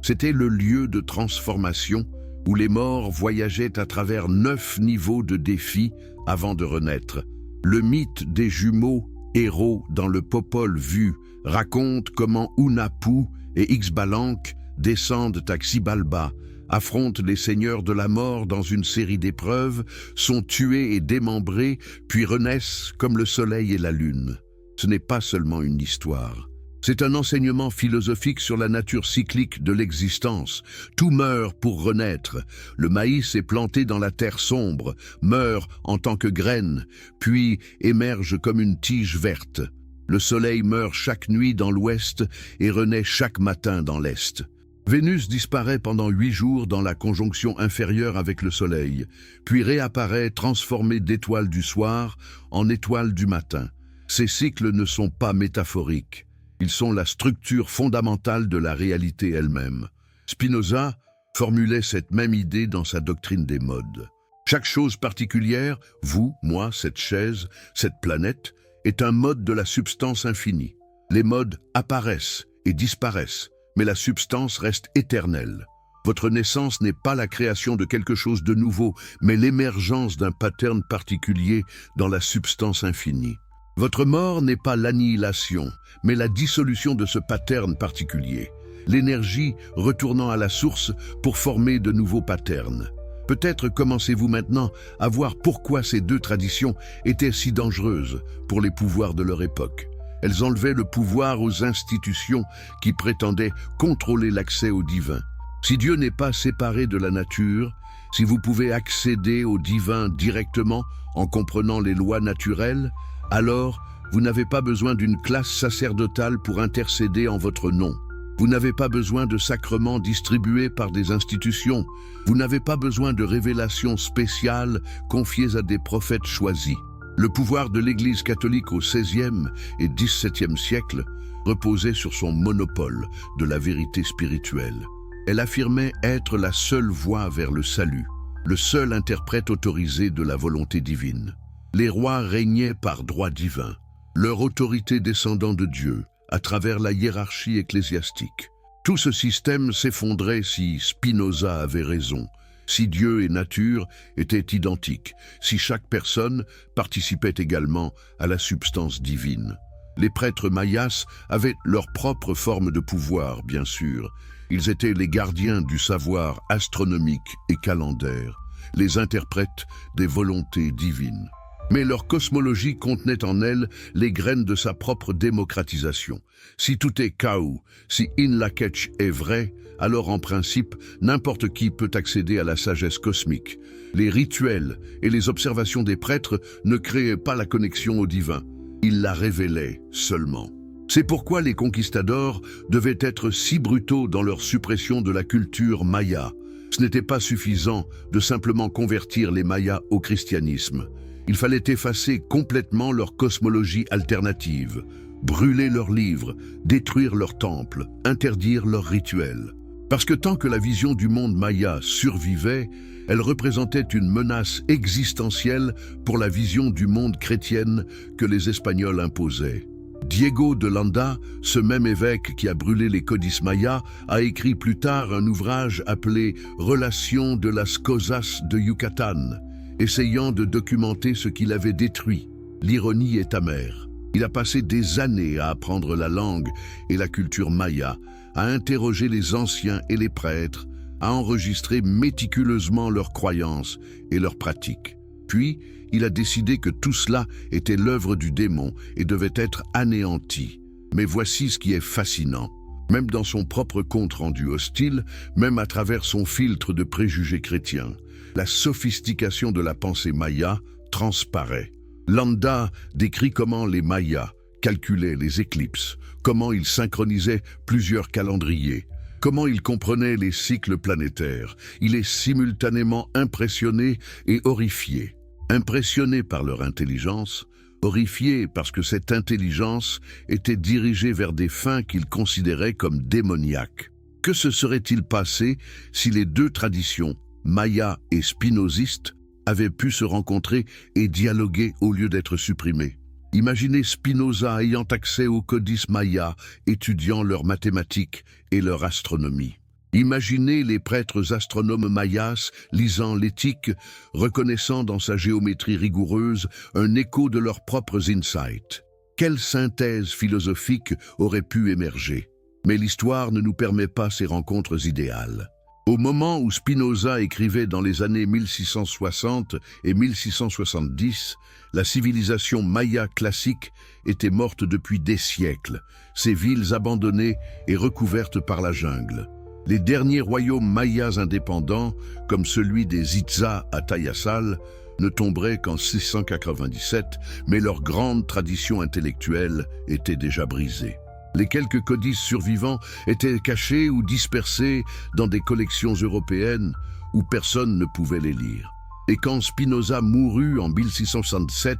C'était le lieu de transformation où les morts voyageaient à travers 9 niveaux de défis avant de renaître. Le mythe des jumeaux héros dans le Popol Vuh raconte comment Hunahpu et Xbalanque descendent à Xibalba, affrontent les seigneurs de la mort dans une série d'épreuves, sont tués et démembrés, puis renaissent comme le soleil et la lune. Ce n'est pas seulement une histoire. C'est un enseignement philosophique sur la nature cyclique de l'existence. Tout meurt pour renaître. Le maïs est planté dans la terre sombre, meurt en tant que graine, puis émerge comme une tige verte. Le soleil meurt chaque nuit dans l'ouest et renaît chaque matin dans l'est. Vénus disparaît pendant 8 jours dans la conjonction inférieure avec le soleil, puis réapparaît transformée d'étoile du soir en étoile du matin. Ces cycles ne sont pas métaphoriques. Ils sont la structure fondamentale de la réalité elle-même. Spinoza formulait cette même idée dans sa doctrine des modes. Chaque chose particulière, vous, moi, cette chaise, cette planète, est un mode de la substance infinie. Les modes apparaissent et disparaissent, mais la substance reste éternelle. Votre naissance n'est pas la création de quelque chose de nouveau, mais l'émergence d'un pattern particulier dans la substance infinie. Votre mort n'est pas l'annihilation, mais la dissolution de ce pattern particulier. L'énergie retournant à la source pour former de nouveaux patterns. Peut-être commencez-vous maintenant à voir pourquoi ces deux traditions étaient si dangereuses pour les pouvoirs de leur époque. Elles enlevaient le pouvoir aux institutions qui prétendaient contrôler l'accès au divin. Si Dieu n'est pas séparé de la nature, si vous pouvez accéder au divin directement en comprenant les lois naturelles, alors vous n'avez pas besoin d'une classe sacerdotale pour intercéder en votre nom. Vous n'avez pas besoin de sacrements distribués par des institutions. Vous n'avez pas besoin de révélations spéciales confiées à des prophètes choisis. Le pouvoir de l'Église catholique au XVIe et XVIIe siècle reposait sur son monopole de la vérité spirituelle. Elle affirmait être la seule voie vers le salut, le seul interprète autorisé de la volonté divine. Les rois régnaient par droit divin, leur autorité descendant de Dieu, à travers la hiérarchie ecclésiastique. Tout ce système s'effondrait si Spinoza avait raison, si Dieu et nature étaient identiques, si chaque personne participait également à la substance divine. Les prêtres mayas avaient leur propre forme de pouvoir, bien sûr. Ils étaient les gardiens du savoir astronomique et calendaire, les interprètes des volontés divines. Mais leur cosmologie contenait en elle les graines de sa propre démocratisation. Si tout est Kau, si In Lak'ech est vrai, alors en principe, n'importe qui peut accéder à la sagesse cosmique. Les rituels et les observations des prêtres ne créaient pas la connexion au divin. Ils la révélaient seulement. C'est pourquoi les conquistadors devaient être si brutaux dans leur suppression de la culture maya. Ce n'était pas suffisant de simplement convertir les Mayas au christianisme. Il fallait effacer complètement leur cosmologie alternative, brûler leurs livres, détruire leurs temples, interdire leurs rituels. Parce que tant que la vision du monde maya survivait, elle représentait une menace existentielle pour la vision du monde chrétienne que les Espagnols imposaient. Diego de Landa, ce même évêque qui a brûlé les codices mayas, a écrit plus tard un ouvrage appelé « Relations de las cosas de Yucatán », essayant de documenter ce qu'il avait détruit. L'ironie est amère. Il a passé des années à apprendre la langue et la culture maya, à interroger les anciens et les prêtres, à enregistrer méticuleusement leurs croyances et leurs pratiques. Puis, il a décidé que tout cela était l'œuvre du démon et devait être anéanti. Mais voici ce qui est fascinant. Même dans son propre compte-rendu hostile, même à travers son filtre de préjugés chrétiens, la sophistication de la pensée maya transparaît. Landa décrit comment les Mayas calculaient les éclipses, comment ils synchronisaient plusieurs calendriers, comment ils comprenaient les cycles planétaires. Il est simultanément impressionné et horrifié. Impressionné par leur intelligence, horrifié parce que cette intelligence était dirigée vers des fins qu'il considérait comme démoniaques. Que se serait-il passé si les deux traditions, maya et spinoziste, avaient pu se rencontrer et dialoguer au lieu d'être supprimées? Imaginez Spinoza ayant accès aux codices mayas, étudiant leurs mathématiques et leur astronomie. Imaginez les prêtres astronomes mayas lisant l'éthique, reconnaissant dans sa géométrie rigoureuse un écho de leurs propres insights. Quelle synthèse philosophique aurait pu émerger? Mais l'histoire ne nous permet pas ces rencontres idéales. Au moment où Spinoza écrivait dans les années 1660 et 1670, la civilisation maya classique était morte depuis des siècles, ses villes abandonnées et recouvertes par la jungle. Les derniers royaumes mayas indépendants, comme celui des Itzá à Tayasal, ne tomberaient qu'en 697, mais leur grande tradition intellectuelle était déjà brisée. Les quelques codices survivants étaient cachés ou dispersés dans des collections européennes où personne ne pouvait les lire. Et quand Spinoza mourut en 1667,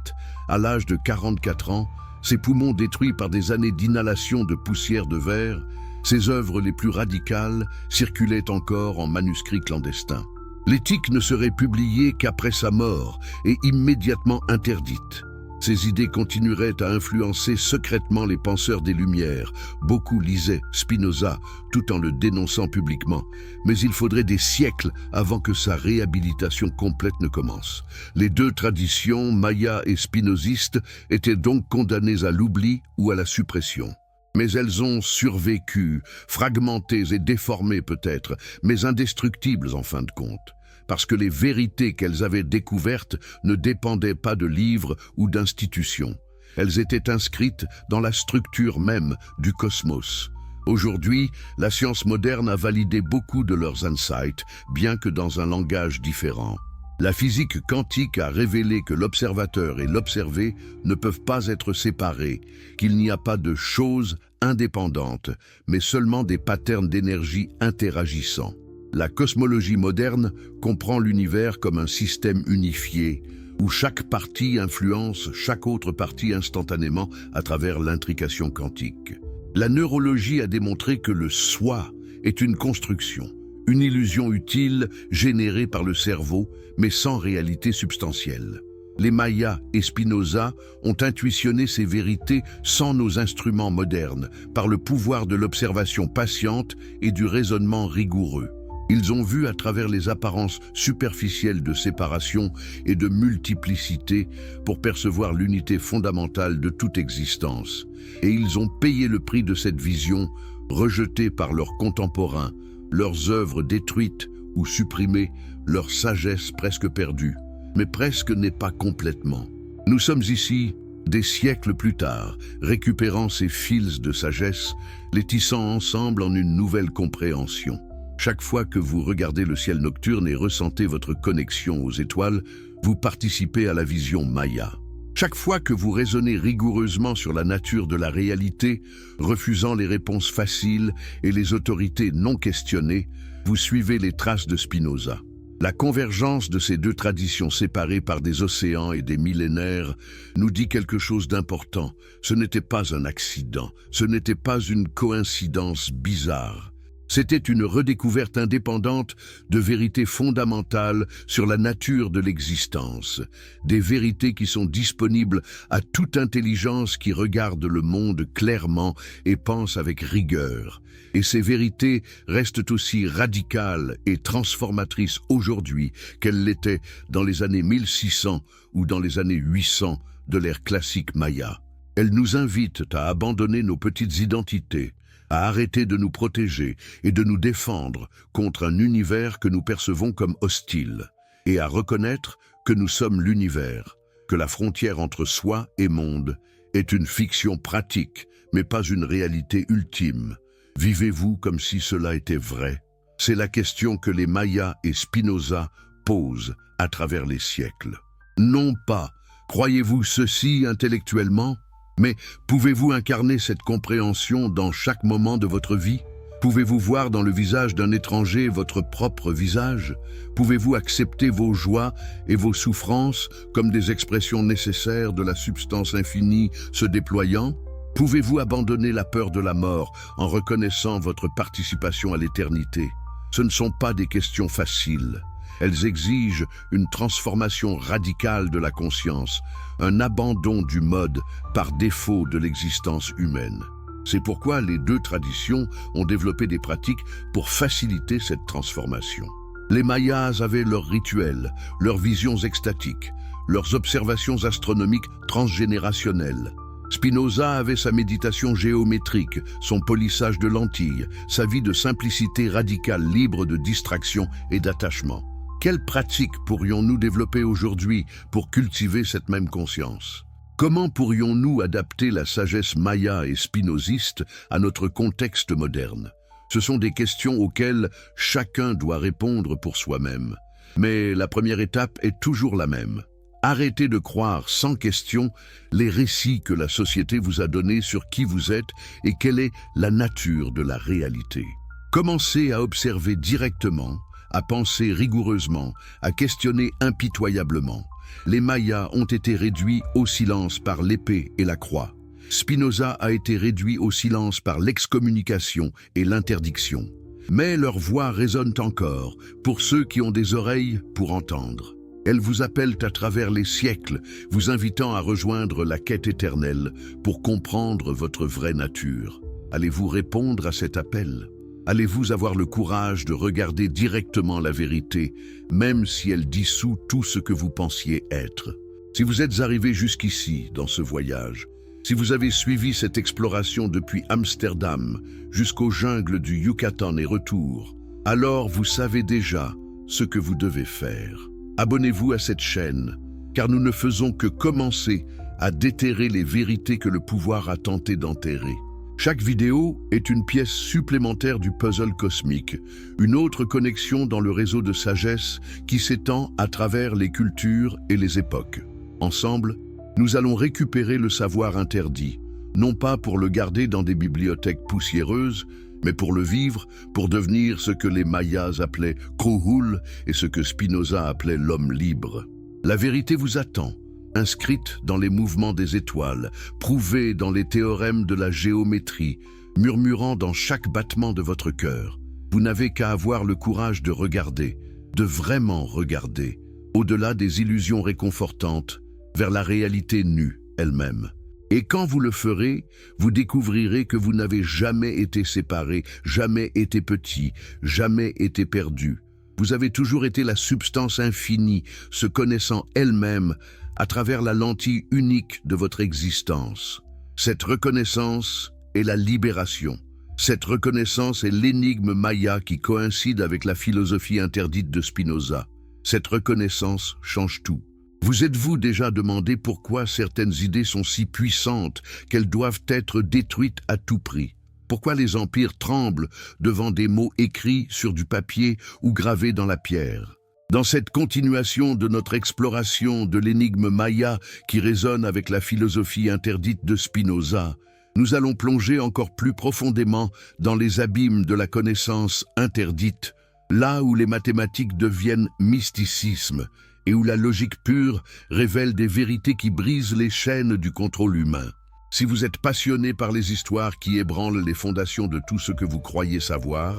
à l'âge de 44 ans, ses poumons détruits par des années d'inhalation de poussière de verre, ses œuvres les plus radicales circulaient encore en manuscrits clandestins. L'éthique ne serait publiée qu'après sa mort et immédiatement interdite. Ces idées continueraient à influencer secrètement les penseurs des Lumières. Beaucoup lisaient Spinoza tout en le dénonçant publiquement. Mais il faudrait des siècles avant que sa réhabilitation complète ne commence. Les deux traditions, maya et spinoziste, étaient donc condamnées à l'oubli ou à la suppression. Mais elles ont survécu, fragmentées et déformées peut-être, mais indestructibles en fin de compte. Parce que les vérités qu'elles avaient découvertes ne dépendaient pas de livres ou d'institutions. Elles étaient inscrites dans la structure même du cosmos. Aujourd'hui, la science moderne a validé beaucoup de leurs insights, bien que dans un langage différent. La physique quantique a révélé que l'observateur et l'observé ne peuvent pas être séparés, qu'il n'y a pas de choses indépendantes, mais seulement des patterns d'énergie interagissant. La cosmologie moderne comprend l'univers comme un système unifié, où chaque partie influence chaque autre partie instantanément à travers l'intrication quantique. La neurologie a démontré que le soi est une construction, une illusion utile générée par le cerveau, mais sans réalité substantielle. Les Mayas et Spinoza ont intuitionné ces vérités sans nos instruments modernes, par le pouvoir de l'observation patiente et du raisonnement rigoureux. Ils ont vu à travers les apparences superficielles de séparation et de multiplicité pour percevoir l'unité fondamentale de toute existence. Et ils ont payé le prix de cette vision, rejetée par leurs contemporains, leurs œuvres détruites ou supprimées, leur sagesse presque perdue. Mais presque n'est pas complètement. Nous sommes ici, des siècles plus tard, récupérant ces fils de sagesse, les tissant ensemble en une nouvelle compréhension. Chaque fois que vous regardez le ciel nocturne et ressentez votre connexion aux étoiles, vous participez à la vision Maya. Chaque fois que vous raisonnez rigoureusement sur la nature de la réalité, refusant les réponses faciles et les autorités non questionnées, vous suivez les traces de Spinoza. La convergence de ces deux traditions séparées par des océans et des millénaires nous dit quelque chose d'important. Ce n'était pas un accident, ce n'était pas une coïncidence bizarre. C'était une redécouverte indépendante de vérités fondamentales sur la nature de l'existence, des vérités qui sont disponibles à toute intelligence qui regarde le monde clairement et pense avec rigueur. Et ces vérités restent aussi radicales et transformatrices aujourd'hui qu'elles l'étaient dans les années 1600 ou dans les années 800 de l'ère classique maya. Elles nous invitent à abandonner nos petites identités, à arrêter de nous protéger et de nous défendre contre un univers que nous percevons comme hostile, et à reconnaître que nous sommes l'univers, que la frontière entre soi et monde est une fiction pratique, mais pas une réalité ultime. Vivez-vous comme si cela était vrai? C'est la question que les Mayas et Spinoza posent à travers les siècles. Non pas « croyez-vous ceci intellectuellement ?» mais pouvez-vous incarner cette compréhension dans chaque moment de votre vie? Pouvez-vous voir dans le visage d'un étranger votre propre visage? Pouvez-vous accepter vos joies et vos souffrances comme des expressions nécessaires de la substance infinie se déployant? Pouvez-vous abandonner la peur de la mort en reconnaissant votre participation à l'éternité? Ce ne sont pas des questions faciles. Elles exigent une transformation radicale de la conscience, un abandon du mode par défaut de l'existence humaine. C'est pourquoi les deux traditions ont développé des pratiques pour faciliter cette transformation. Les Mayas avaient leurs rituels, leurs visions extatiques, leurs observations astronomiques transgénérationnelles. Spinoza avait sa méditation géométrique, son polissage de lentilles, sa vie de simplicité radicale libre de distraction et d'attachement. Quelles pratiques pourrions-nous développer aujourd'hui pour cultiver cette même conscience? Comment pourrions-nous adapter la sagesse maya et spinoziste à notre contexte moderne? Ce sont des questions auxquelles chacun doit répondre pour soi-même. Mais la première étape est toujours la même. Arrêtez de croire sans question les récits que la société vous a donnés sur qui vous êtes et quelle est la nature de la réalité. Commencez à observer directement, à penser rigoureusement, à questionner impitoyablement. Les Mayas ont été réduits au silence par l'épée et la croix. Spinoza a été réduit au silence par l'excommunication et l'interdiction. Mais leurs voix résonnent encore pour ceux qui ont des oreilles pour entendre. Elles vous appellent à travers les siècles, vous invitant à rejoindre la quête éternelle pour comprendre votre vraie nature. Allez-vous répondre à cet appel? Allez-vous avoir le courage de regarder directement la vérité, même si elle dissout tout ce que vous pensiez être? Si vous êtes arrivé jusqu'ici dans ce voyage, si vous avez suivi cette exploration depuis Amsterdam jusqu'aux jungles du Yucatan et retour, alors vous savez déjà ce que vous devez faire. Abonnez-vous à cette chaîne, car nous ne faisons que commencer à déterrer les vérités que le pouvoir a tenté d'enterrer. Chaque vidéo est une pièce supplémentaire du puzzle cosmique, une autre connexion dans le réseau de sagesse qui s'étend à travers les cultures et les époques. Ensemble, nous allons récupérer le savoir interdit, non pas pour le garder dans des bibliothèques poussiéreuses, mais pour le vivre, pour devenir ce que les Mayas appelaient Kruhul et ce que Spinoza appelait l'homme libre. La vérité vous attend, inscrite dans les mouvements des étoiles, prouvée dans les théorèmes de la géométrie, murmurant dans chaque battement de votre cœur. Vous n'avez qu'à avoir le courage de regarder, de vraiment regarder, au-delà des illusions réconfortantes, vers la réalité nue elle-même. Et quand vous le ferez, vous découvrirez que vous n'avez jamais été séparé, jamais été petit, jamais été perdu. Vous avez toujours été la substance infinie, se connaissant elle-même à travers la lentille unique de votre existence. Cette reconnaissance est la libération. Cette reconnaissance est l'énigme maya qui coïncide avec la philosophie interdite de Spinoza. Cette reconnaissance change tout. Vous êtes-vous déjà demandé pourquoi certaines idées sont si puissantes qu'elles doivent être détruites à tout prix? Pourquoi les empires tremblent devant des mots écrits sur du papier ou gravés dans la pierre? Dans cette continuation de notre exploration de l'énigme maya qui résonne avec la philosophie interdite de Spinoza, nous allons plonger encore plus profondément dans les abîmes de la connaissance interdite, là où les mathématiques deviennent mysticisme et où la logique pure révèle des vérités qui brisent les chaînes du contrôle humain. Si vous êtes passionné par les histoires qui ébranlent les fondations de tout ce que vous croyez savoir,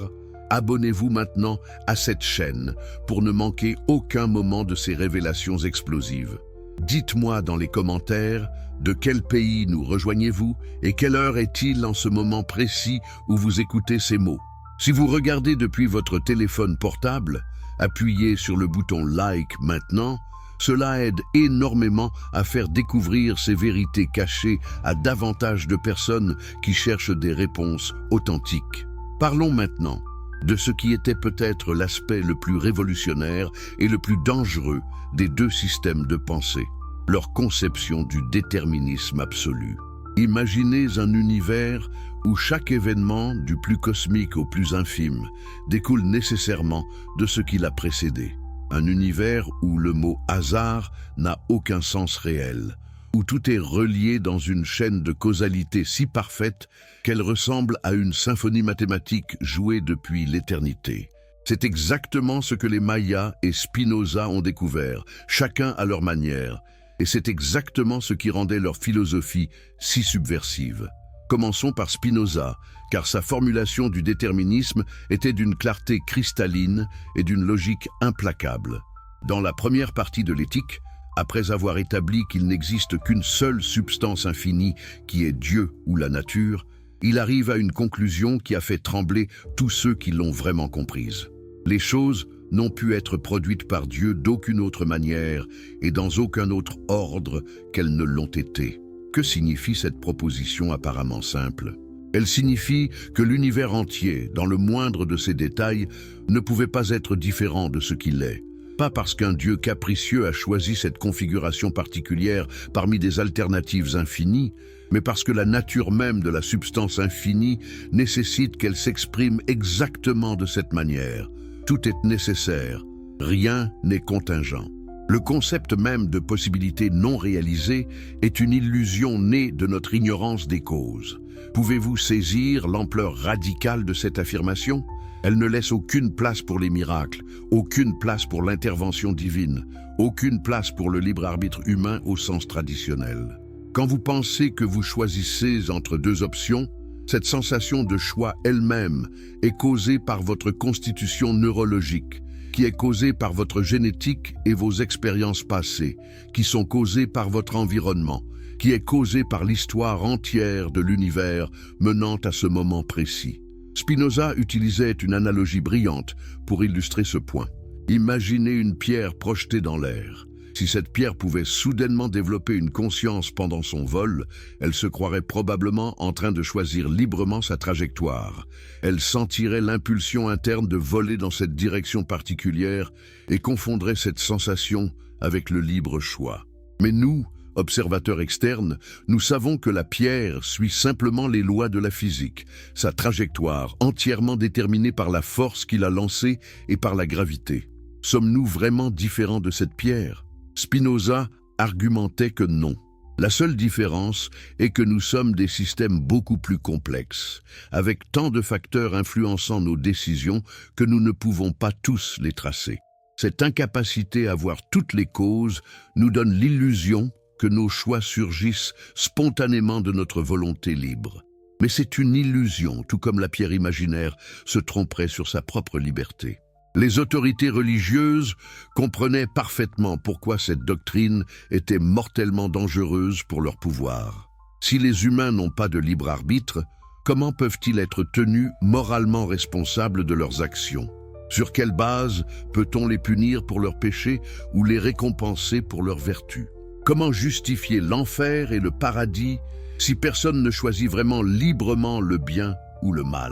abonnez-vous maintenant à cette chaîne pour ne manquer aucun moment de ces révélations explosives. Dites-moi dans les commentaires de quel pays nous rejoignez-vous et quelle heure est-il en ce moment précis où vous écoutez ces mots. Si vous regardez depuis votre téléphone portable, appuyez sur le bouton « Like » maintenant. Cela aide énormément à faire découvrir ces vérités cachées à davantage de personnes qui cherchent des réponses authentiques. Parlons maintenant de ce qui était peut-être l'aspect le plus révolutionnaire et le plus dangereux des deux systèmes de pensée, leur conception du déterminisme absolu. Imaginez un univers où chaque événement, du plus cosmique au plus infime, découle nécessairement de ce qui l'a précédé. Un univers où le mot hasard n'a aucun sens réel, où tout est relié dans une chaîne de causalité si parfaite qu'elle ressemble à une symphonie mathématique jouée depuis l'éternité. C'est exactement ce que les Mayas et Spinoza ont découvert, chacun à leur manière, et c'est exactement ce qui rendait leur philosophie si subversive. Commençons par Spinoza, car sa formulation du déterminisme était d'une clarté cristalline et d'une logique implacable. Dans la première partie de l'éthique, après avoir établi qu'il n'existe qu'une seule substance infinie qui est Dieu ou la nature, il arrive à une conclusion qui a fait trembler tous ceux qui l'ont vraiment comprise. Les choses n'ont pu être produites par Dieu d'aucune autre manière et dans aucun autre ordre qu'elles ne l'ont été. Que signifie cette proposition apparemment simple? Elle signifie que l'univers entier, dans le moindre de ses détails, ne pouvait pas être différent de ce qu'il est. Pas parce qu'un Dieu capricieux a choisi cette configuration particulière parmi des alternatives infinies, mais parce que la nature même de la substance infinie nécessite qu'elle s'exprime exactement de cette manière. Tout est nécessaire, rien n'est contingent. Le concept même de possibilité non réalisée est une illusion née de notre ignorance des causes. Pouvez-vous saisir l'ampleur radicale de cette affirmation? Elle ne laisse aucune place pour les miracles, aucune place pour l'intervention divine, aucune place pour le libre arbitre humain au sens traditionnel. Quand vous pensez que vous choisissez entre deux options, cette sensation de choix elle-même est causée par votre constitution neurologique, qui est causée par votre génétique et vos expériences passées, qui sont causées par votre environnement, qui est causée par l'histoire entière de l'univers menant à ce moment précis. Spinoza utilisait une analogie brillante pour illustrer ce point. Imaginez une pierre projetée dans l'air. Si cette pierre pouvait soudainement développer une conscience pendant son vol, elle se croirait probablement en train de choisir librement sa trajectoire. Elle sentirait l'impulsion interne de voler dans cette direction particulière et confondrait cette sensation avec le libre choix. Mais nous, observateurs externes, nous savons que la pierre suit simplement les lois de la physique, sa trajectoire entièrement déterminée par la force qui l'a lancée et par la gravité. Sommes-nous vraiment différents de cette pierre ? Spinoza argumentait que non. La seule différence est que nous sommes des systèmes beaucoup plus complexes, avec tant de facteurs influençant nos décisions que nous ne pouvons pas tous les tracer. Cette incapacité à voir toutes les causes nous donne l'illusion que nos choix surgissent spontanément de notre volonté libre. Mais c'est une illusion, tout comme la pierre imaginaire se tromperait sur sa propre liberté. Les autorités religieuses comprenaient parfaitement pourquoi cette doctrine était mortellement dangereuse pour leur pouvoir. Si les humains n'ont pas de libre arbitre, comment peuvent-ils être tenus moralement responsables de leurs actions ? Sur quelle base peut-on les punir pour leurs péchés ou les récompenser pour leurs vertus ? Comment justifier l'enfer et le paradis si personne ne choisit vraiment librement le bien ou le mal ?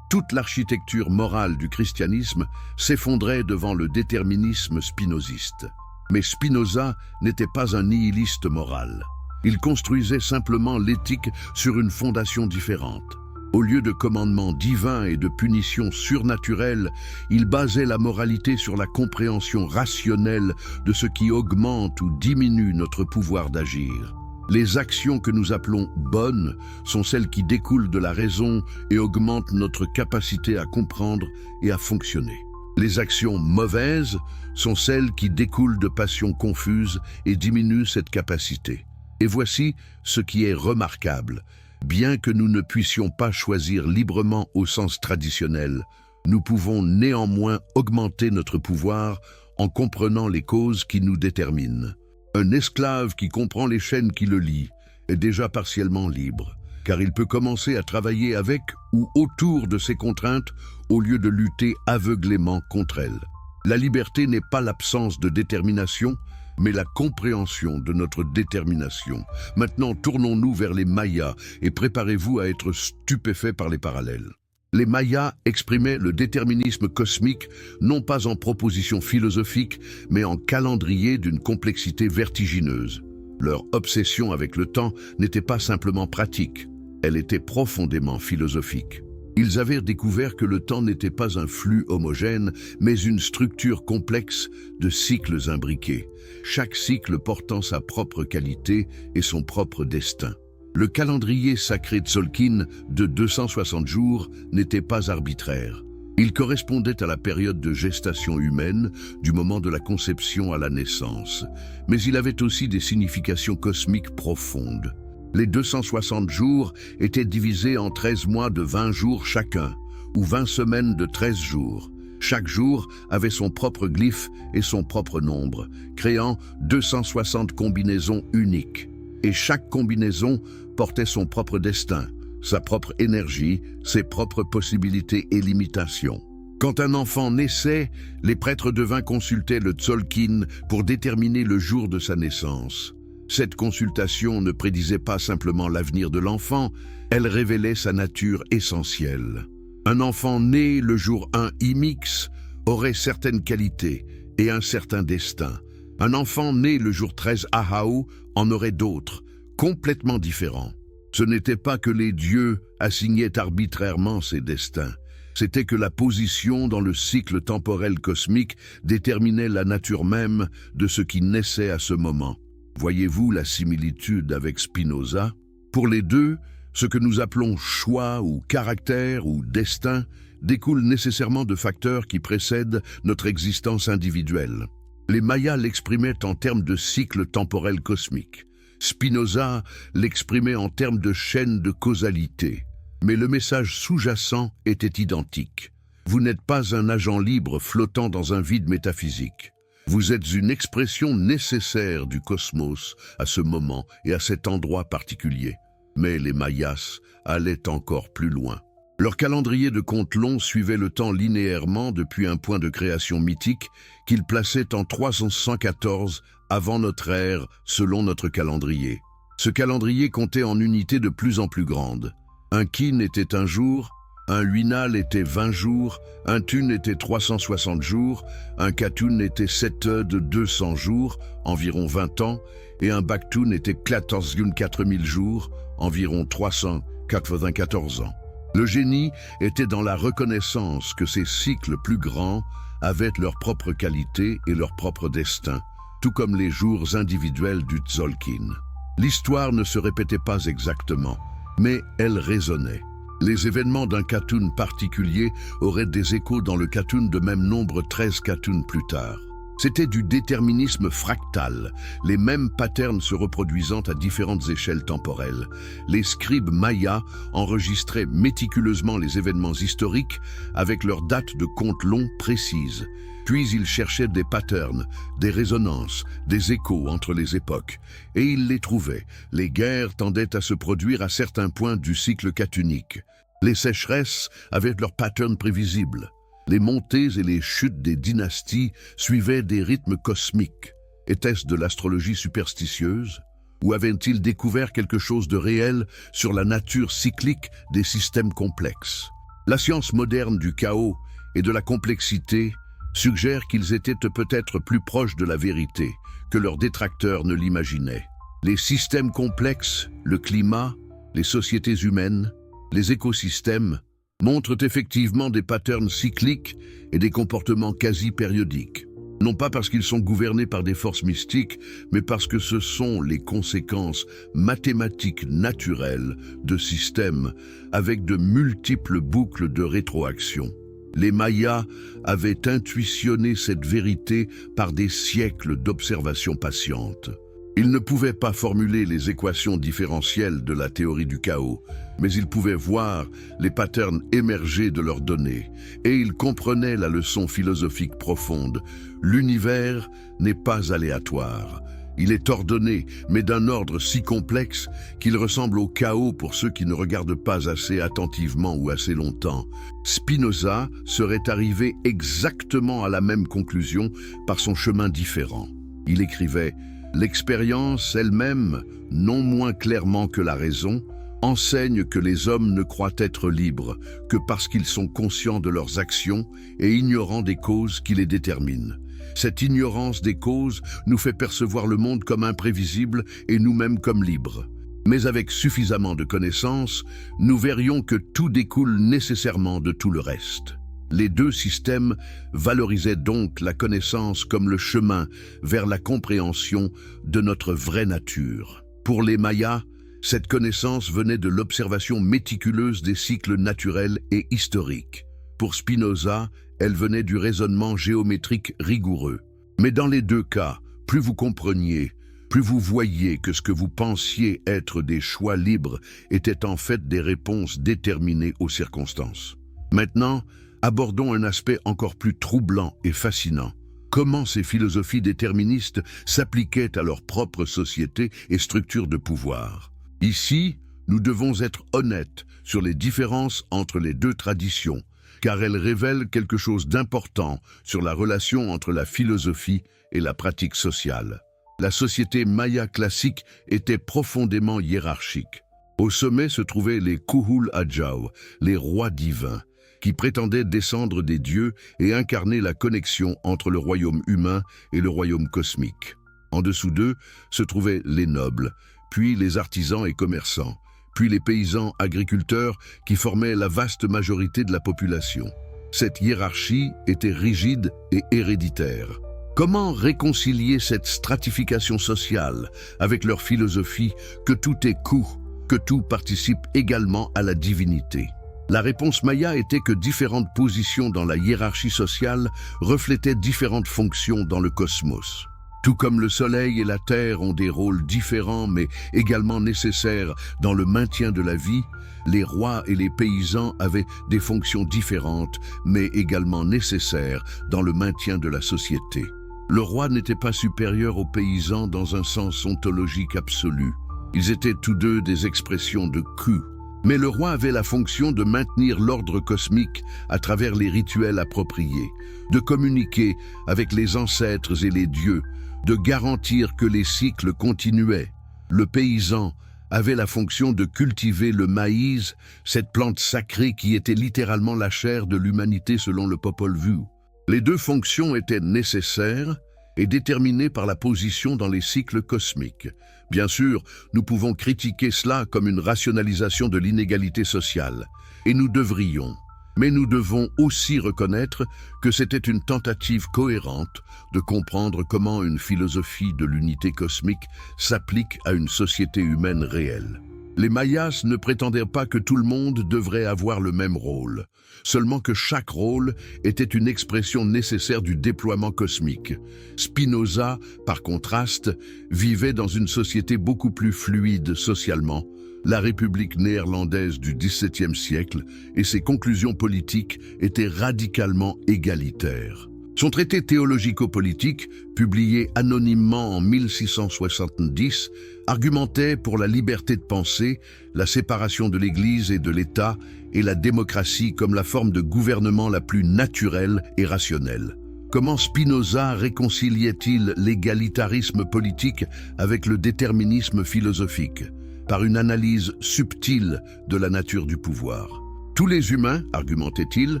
Toute l'architecture morale du christianisme s'effondrait devant le déterminisme spinoziste. Mais Spinoza n'était pas un nihiliste moral. Il construisait simplement l'éthique sur une fondation différente. Au lieu de commandements divins et de punitions surnaturelles, il basait la moralité sur la compréhension rationnelle de ce qui augmente ou diminue notre pouvoir d'agir. Les actions que nous appelons bonnes sont celles qui découlent de la raison et augmentent notre capacité à comprendre et à fonctionner. Les actions mauvaises sont celles qui découlent de passions confuses et diminuent cette capacité. Et voici ce qui est remarquable. Bien que nous ne puissions pas choisir librement au sens traditionnel, nous pouvons néanmoins augmenter notre pouvoir en comprenant les causes qui nous déterminent. Un esclave qui comprend les chaînes qui le lient est déjà partiellement libre, car il peut commencer à travailler avec ou autour de ces contraintes au lieu de lutter aveuglément contre elles. La liberté n'est pas l'absence de détermination, mais la compréhension de notre détermination. Maintenant, tournons-nous vers les Mayas et préparez-vous à être stupéfaits par les parallèles. Les Mayas exprimaient le déterminisme cosmique non pas en propositions philosophiques, mais en calendrier d'une complexité vertigineuse. Leur obsession avec le temps n'était pas simplement pratique, elle était profondément philosophique. Ils avaient découvert que le temps n'était pas un flux homogène, mais une structure complexe de cycles imbriqués, chaque cycle portant sa propre qualité et son propre destin. Le calendrier sacré Tzolk'in de 260 jours n'était pas arbitraire. Il correspondait à la période de gestation humaine, du moment de la conception à la naissance. Mais il avait aussi des significations cosmiques profondes. Les 260 jours étaient divisés en 13 mois de 20 jours chacun, ou 20 semaines de 13 jours. Chaque jour avait son propre glyphe et son propre nombre, créant 260 combinaisons uniques. Et chaque combinaison portait son propre destin, sa propre énergie, ses propres possibilités et limitations. Quand un enfant naissait, les prêtres devins consulter le Tzolk'in pour déterminer le jour de sa naissance. Cette consultation ne prédisait pas simplement l'avenir de l'enfant, elle révélait sa nature essentielle. Un enfant né le jour 1 Imix aurait certaines qualités et un certain destin. Un enfant né le jour 13 Ahau en aurait d'autres, complètement différents. Ce n'était pas que les dieux assignaient arbitrairement ses destins, c'était que la position dans le cycle temporel cosmique déterminait la nature même de ce qui naissait à ce moment. Voyez-vous la similitude avec Spinoza? Pour les deux, ce que nous appelons choix ou caractère ou destin découle nécessairement de facteurs qui précèdent notre existence individuelle. Les Mayas l'exprimaient en termes de cycle temporel cosmique. Spinoza l'exprimait en termes de chaîne de causalité. Mais le message sous-jacent était identique. Vous n'êtes pas un agent libre flottant dans un vide métaphysique. Vous êtes une expression nécessaire du cosmos à ce moment et à cet endroit particulier. Mais les Mayas allaient encore plus loin. Leur calendrier de compte long suivait le temps linéairement depuis un point de création mythique qu'ils plaçaient en 314 avant notre ère selon notre calendrier. Ce calendrier comptait en unités de plus en plus grandes. Un kin était un jour, un huinal était 20 jours, un thun était 360 jours, un katun était 7 de 200 jours, environ 20 ans, et un baktun était 14 4000 jours, environ 394 ans. Le génie était dans la reconnaissance que ces cycles plus grands avaient leurs propres qualités et leur propre destin, tout comme les jours individuels du Tzolk'in. L'histoire ne se répétait pas exactement, mais elle résonnait. Les événements d'un katun particulier auraient des échos dans le katun de même nombre 13 katuns plus tard. C'était du déterminisme fractal, les mêmes patterns se reproduisant à différentes échelles temporelles. Les scribes mayas enregistraient méticuleusement les événements historiques avec leurs dates de compte long précises. Puis ils cherchaient des patterns, des résonances, des échos entre les époques. Et ils les trouvaient. Les guerres tendaient à se produire à certains points du cycle katunique. Les sécheresses avaient leurs patterns prévisibles. Les montées et les chutes des dynasties suivaient des rythmes cosmiques. Était-ce de l'astrologie superstitieuse? Ou avaient-ils découvert quelque chose de réel sur la nature cyclique des systèmes complexes? La science moderne du chaos et de la complexité suggère qu'ils étaient peut-être plus proches de la vérité que leurs détracteurs ne l'imaginaient. Les systèmes complexes, le climat, les sociétés humaines, les écosystèmes montrent effectivement des patterns cycliques et des comportements quasi-périodiques. Non pas parce qu'ils sont gouvernés par des forces mystiques, mais parce que ce sont les conséquences mathématiques naturelles de systèmes avec de multiples boucles de rétroaction. Les Mayas avaient intuitionné cette vérité par des siècles d'observation patiente. Ils ne pouvaient pas formuler les équations différentielles de la théorie du chaos, mais ils pouvaient voir les patterns émerger de leurs données, et ils comprenaient la leçon philosophique profonde. L'univers n'est pas aléatoire. Il est ordonné, mais d'un ordre si complexe qu'il ressemble au chaos pour ceux qui ne regardent pas assez attentivement ou assez longtemps. Spinoza serait arrivé exactement à la même conclusion par son chemin différent. Il écrivait « L'expérience elle-même, non moins clairement que la raison, enseigne que les hommes ne croient être libres que parce qu'ils sont conscients de leurs actions et ignorants des causes qui les déterminent. Cette ignorance des causes nous fait percevoir le monde comme imprévisible et nous-mêmes comme libres. Mais avec suffisamment de connaissances, nous verrions que tout découle nécessairement de tout le reste. » Les deux systèmes valorisaient donc la connaissance comme le chemin vers la compréhension de notre vraie nature. Pour les Mayas, cette connaissance venait de l'observation méticuleuse des cycles naturels et historiques. Pour Spinoza, elle venait du raisonnement géométrique rigoureux. Mais dans les deux cas, plus vous compreniez, plus vous voyiez que ce que vous pensiez être des choix libres étaient en fait des réponses déterminées aux circonstances. Maintenant, abordons un aspect encore plus troublant et fascinant. Comment ces philosophies déterministes s'appliquaient à leur propre société et structure de pouvoir. Ici, nous devons être honnêtes sur les différences entre les deux traditions, car elles révèlent quelque chose d'important sur la relation entre la philosophie et la pratique sociale. La société maya classique était profondément hiérarchique. Au sommet se trouvaient les Kuhul Ajau, les rois divins, qui prétendaient descendre des dieux et incarner la connexion entre le royaume humain et le royaume cosmique. En dessous d'eux se trouvaient les nobles, puis les artisans et commerçants, puis les paysans agriculteurs qui formaient la vaste majorité de la population. Cette hiérarchie était rigide et héréditaire. Comment réconcilier cette stratification sociale avec leur philosophie que tout est coup, que tout participe également à la divinité? La réponse maya était que différentes positions dans la hiérarchie sociale reflétaient différentes fonctions dans le cosmos. Tout comme le Soleil et la Terre ont des rôles différents mais également nécessaires dans le maintien de la vie, les rois et les paysans avaient des fonctions différentes mais également nécessaires dans le maintien de la société. Le roi n'était pas supérieur aux paysans dans un sens ontologique absolu. Ils étaient tous deux des expressions de Ku. Mais le roi avait la fonction de maintenir l'ordre cosmique à travers les rituels appropriés, de communiquer avec les ancêtres et les dieux, de garantir que les cycles continuaient. Le paysan avait la fonction de cultiver le maïs, cette plante sacrée qui était littéralement la chair de l'humanité selon le Popol Vuh. Les deux fonctions étaient nécessaires et déterminées par la position dans les cycles cosmiques. Bien sûr, nous pouvons critiquer cela comme une rationalisation de l'inégalité sociale, et nous devrions. Mais nous devons aussi reconnaître que c'était une tentative cohérente de comprendre comment une philosophie de l'unité cosmique s'applique à une société humaine réelle. Les Mayas ne prétendaient pas que tout le monde devrait avoir le même rôle, seulement que chaque rôle était une expression nécessaire du déploiement cosmique. Spinoza, par contraste, vivait dans une société beaucoup plus fluide socialement, la République néerlandaise du XVIIe siècle, et ses conclusions politiques étaient radicalement égalitaires. Son traité théologico-politique, publié anonymement en 1670, argumentait pour la liberté de pensée, la séparation de l'Église et de l'État et la démocratie comme la forme de gouvernement la plus naturelle et rationnelle. Comment Spinoza réconciliait-il l'égalitarisme politique avec le déterminisme philosophique? Par une analyse subtile de la nature du pouvoir. Tous les humains, argumentait-il,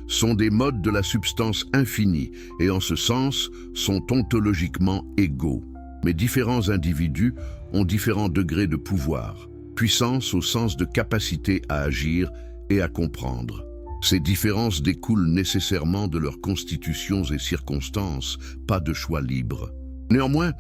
sont des modes de la substance infinie et en ce sens sont ontologiquement égaux. Mais différents individus ont différents degrés de pouvoir, puissance au sens de capacité à agir et à comprendre. Ces différences découlent nécessairement de leurs constitutions et circonstances, pas de choix libre. Néanmoins,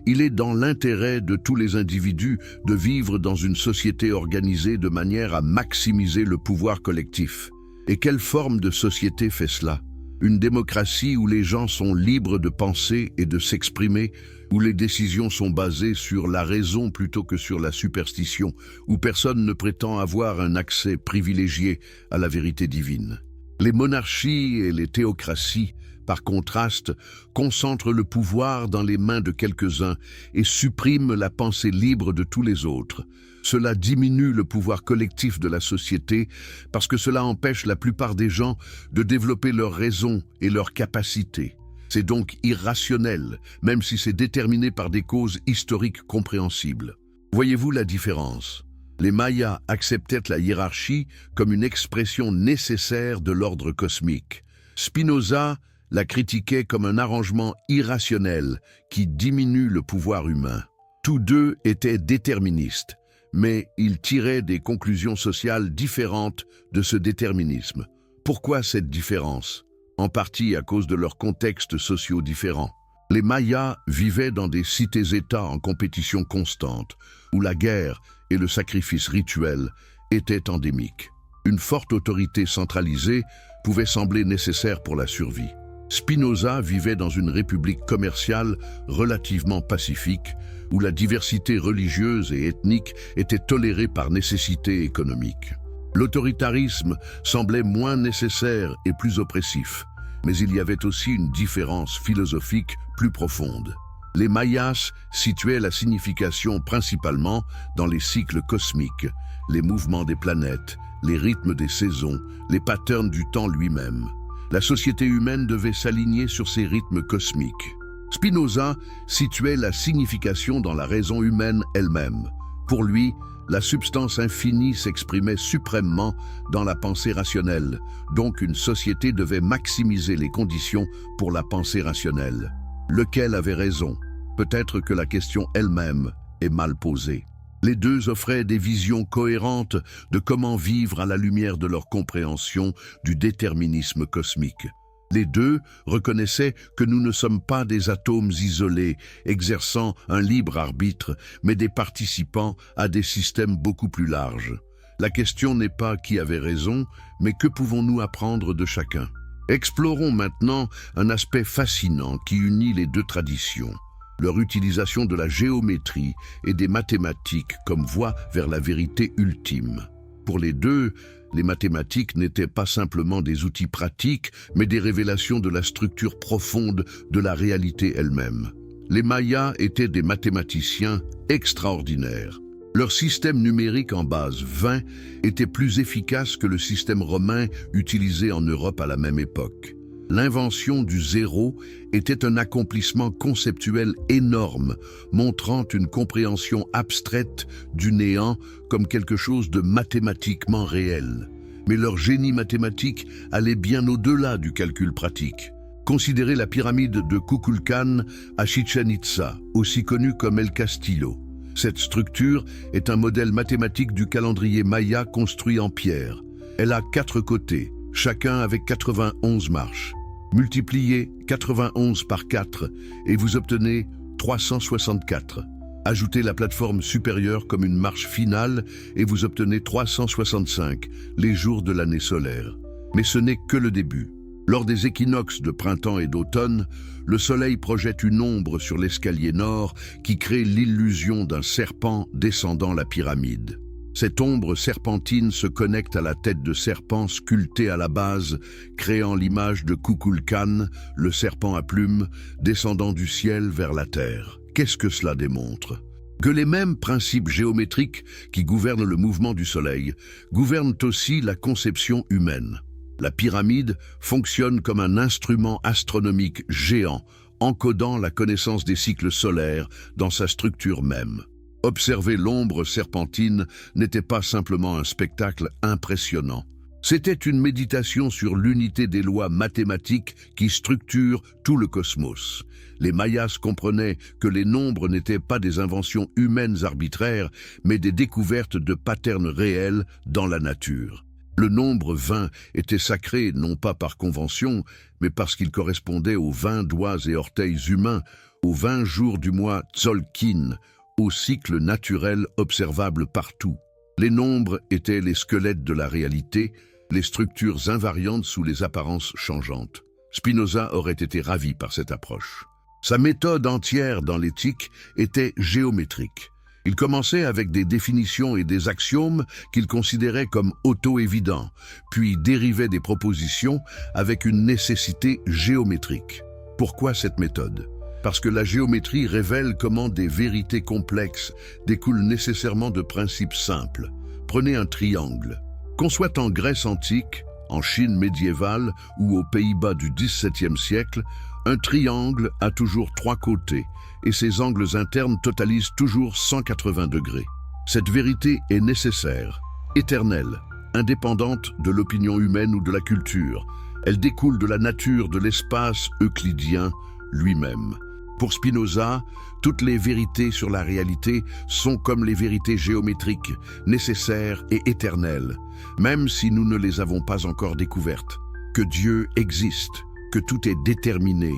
il est dans l'intérêt de tous les individus de vivre dans une société organisée de manière à maximiser le pouvoir collectif. Et quelle forme de société fait cela? Une démocratie où les gens sont libres de penser et de s'exprimer, où les décisions sont basées sur la raison plutôt que sur la superstition, où personne ne prétend avoir un accès privilégié à la vérité divine. Les monarchies et les théocraties, par contraste, concentrent le pouvoir dans les mains de quelques-uns et suppriment la pensée libre de tous les autres. Cela diminue le pouvoir collectif de la société parce que cela empêche la plupart des gens de développer leur raison et leur capacité. C'est donc irrationnel, même si c'est déterminé par des causes historiques compréhensibles. Voyez-vous la différence? Les Mayas acceptaient la hiérarchie comme une expression nécessaire de l'ordre cosmique. Spinoza la critiquait comme un arrangement irrationnel qui diminue le pouvoir humain. Tous deux étaient déterministes, mais ils tiraient des conclusions sociales différentes de ce déterminisme. Pourquoi cette différence? En partie à cause de leurs contextes sociaux différents. Les Mayas vivaient dans des cités-États en compétition constante, où la guerre et le sacrifice rituel étaient endémiques. Une forte autorité centralisée pouvait sembler nécessaire pour la survie. Spinoza vivait dans une république commerciale relativement pacifique, où la diversité religieuse et ethnique était tolérée par nécessité économique. L'autoritarisme semblait moins nécessaire et plus oppressif, mais il y avait aussi une différence philosophique plus profonde. Les Mayas situaient la signification principalement dans les cycles cosmiques, les mouvements des planètes, les rythmes des saisons, les patterns du temps lui-même. La société humaine devait s'aligner sur ces rythmes cosmiques. Spinoza situait la signification dans la raison humaine elle-même. Pour lui, la substance infinie s'exprimait suprêmement dans la pensée rationnelle, donc une société devait maximiser les conditions pour la pensée rationnelle. Lequel avait raison? Peut-être que la question elle-même est mal posée. Les deux offraient des visions cohérentes de comment vivre à la lumière de leur compréhension du déterminisme cosmique. Les deux reconnaissaient que nous ne sommes pas des atomes isolés, exerçant un libre arbitre, mais des participants à des systèmes beaucoup plus larges. La question n'est pas qui avait raison, mais que pouvons-nous apprendre de chacun? Explorons maintenant un aspect fascinant qui unit les deux traditions. leur utilisation de la géométrie et des mathématiques comme voie vers la vérité ultime. Pour les deux, les mathématiques n'étaient pas simplement des outils pratiques, mais des révélations de la structure profonde de la réalité elle-même. Les Mayas étaient des mathématiciens extraordinaires. Leur système numérique en base 20 était plus efficace que le système romain utilisé en Europe à la même époque. L'invention du zéro était un accomplissement conceptuel énorme, montrant une compréhension abstraite du néant comme quelque chose de mathématiquement réel. Mais leur génie mathématique allait bien au-delà du calcul pratique. Considérez la pyramide de Kukulkan à Chichén Itzá, aussi connue comme El Castillo. Cette structure est un modèle mathématique du calendrier maya construit en pierre. Elle a 4 côtés, chacun avec 91 marches. Multipliez 91 par 4 et vous obtenez 364. Ajoutez la plateforme supérieure comme une marche finale et vous obtenez 365, les jours de l'année solaire. Mais ce n'est que le début. Lors des équinoxes de printemps et d'automne, le soleil projette une ombre sur l'escalier nord qui crée l'illusion d'un serpent descendant la pyramide. Cette ombre serpentine se connecte à la tête de serpent sculptée à la base, créant l'image de Kukulkan, le serpent à plumes, descendant du ciel vers la terre. Qu'est-ce que cela démontre? Que les mêmes principes géométriques qui gouvernent le mouvement du soleil gouvernent aussi la conception humaine. La pyramide fonctionne comme un instrument astronomique géant, encodant la connaissance des cycles solaires dans sa structure même. Observer l'ombre serpentine n'était pas simplement un spectacle impressionnant. C'était une méditation sur l'unité des lois mathématiques qui structurent tout le cosmos. Les Mayas comprenaient que les nombres n'étaient pas des inventions humaines arbitraires, mais des découvertes de patterns réels dans la nature. Le nombre 20 était sacré non pas par convention, mais parce qu'il correspondait aux 20 doigts et orteils humains, aux 20 jours du mois Tzolk'in, au cycle naturel observable partout. Les nombres étaient les squelettes de la réalité, les structures invariantes sous les apparences changeantes. Spinoza aurait été ravi par cette approche. Sa méthode entière dans l'éthique était géométrique. Il commençait avec des définitions et des axiomes qu'il considérait comme auto-évidents, puis dérivait des propositions avec une nécessité géométrique. Pourquoi cette méthode ? Parce que la géométrie révèle comment des vérités complexes découlent nécessairement de principes simples. Prenez un triangle. Qu'on soit en Grèce antique, en Chine médiévale ou aux Pays-Bas du XVIIe siècle, un triangle a toujours 3 côtés et ses angles internes totalisent toujours 180 degrés. Cette vérité est nécessaire, éternelle, indépendante de l'opinion humaine ou de la culture. Elle découle de la nature de l'espace euclidien lui-même. Pour Spinoza, toutes les vérités sur la réalité sont comme les vérités géométriques, nécessaires et éternelles, même si nous ne les avons pas encore découvertes. Que Dieu existe, que tout est déterminé,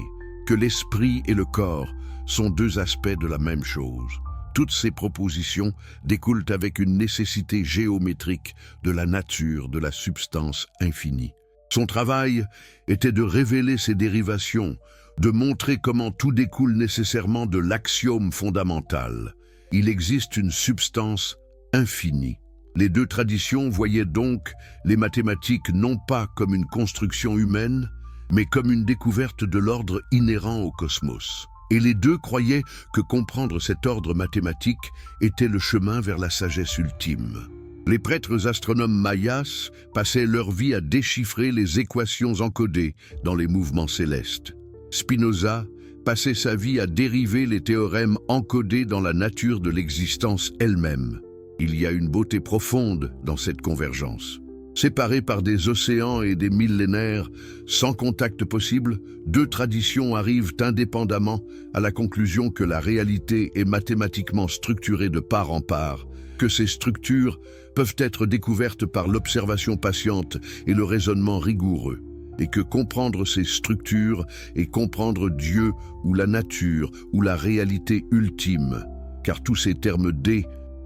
que l'esprit et le corps sont 2 aspects de la même chose. Toutes ces propositions découlent avec une nécessité géométrique de la nature de la substance infinie. Son travail était de révéler ces dérivations, de montrer comment tout découle nécessairement de l'axiome fondamental. Il existe une substance infinie. Les 2 traditions voyaient donc les mathématiques non pas comme une construction humaine, mais comme une découverte de l'ordre inhérent au cosmos. Et les 2 croyaient que comprendre cet ordre mathématique était le chemin vers la sagesse ultime. Les prêtres astronomes mayas passaient leur vie à déchiffrer les équations encodées dans les mouvements célestes. Spinoza passait sa vie à dériver les théorèmes encodés dans la nature de l'existence elle-même. Il y a une beauté profonde dans cette convergence. Séparées par des océans et des millénaires, sans contact possible, 2 traditions arrivent indépendamment à la conclusion que la réalité est mathématiquement structurée de part en part, que ces structures peuvent être découvertes par l'observation patiente et le raisonnement rigoureux, et que comprendre ces structures est comprendre Dieu ou la nature ou la réalité ultime, car tous ces termes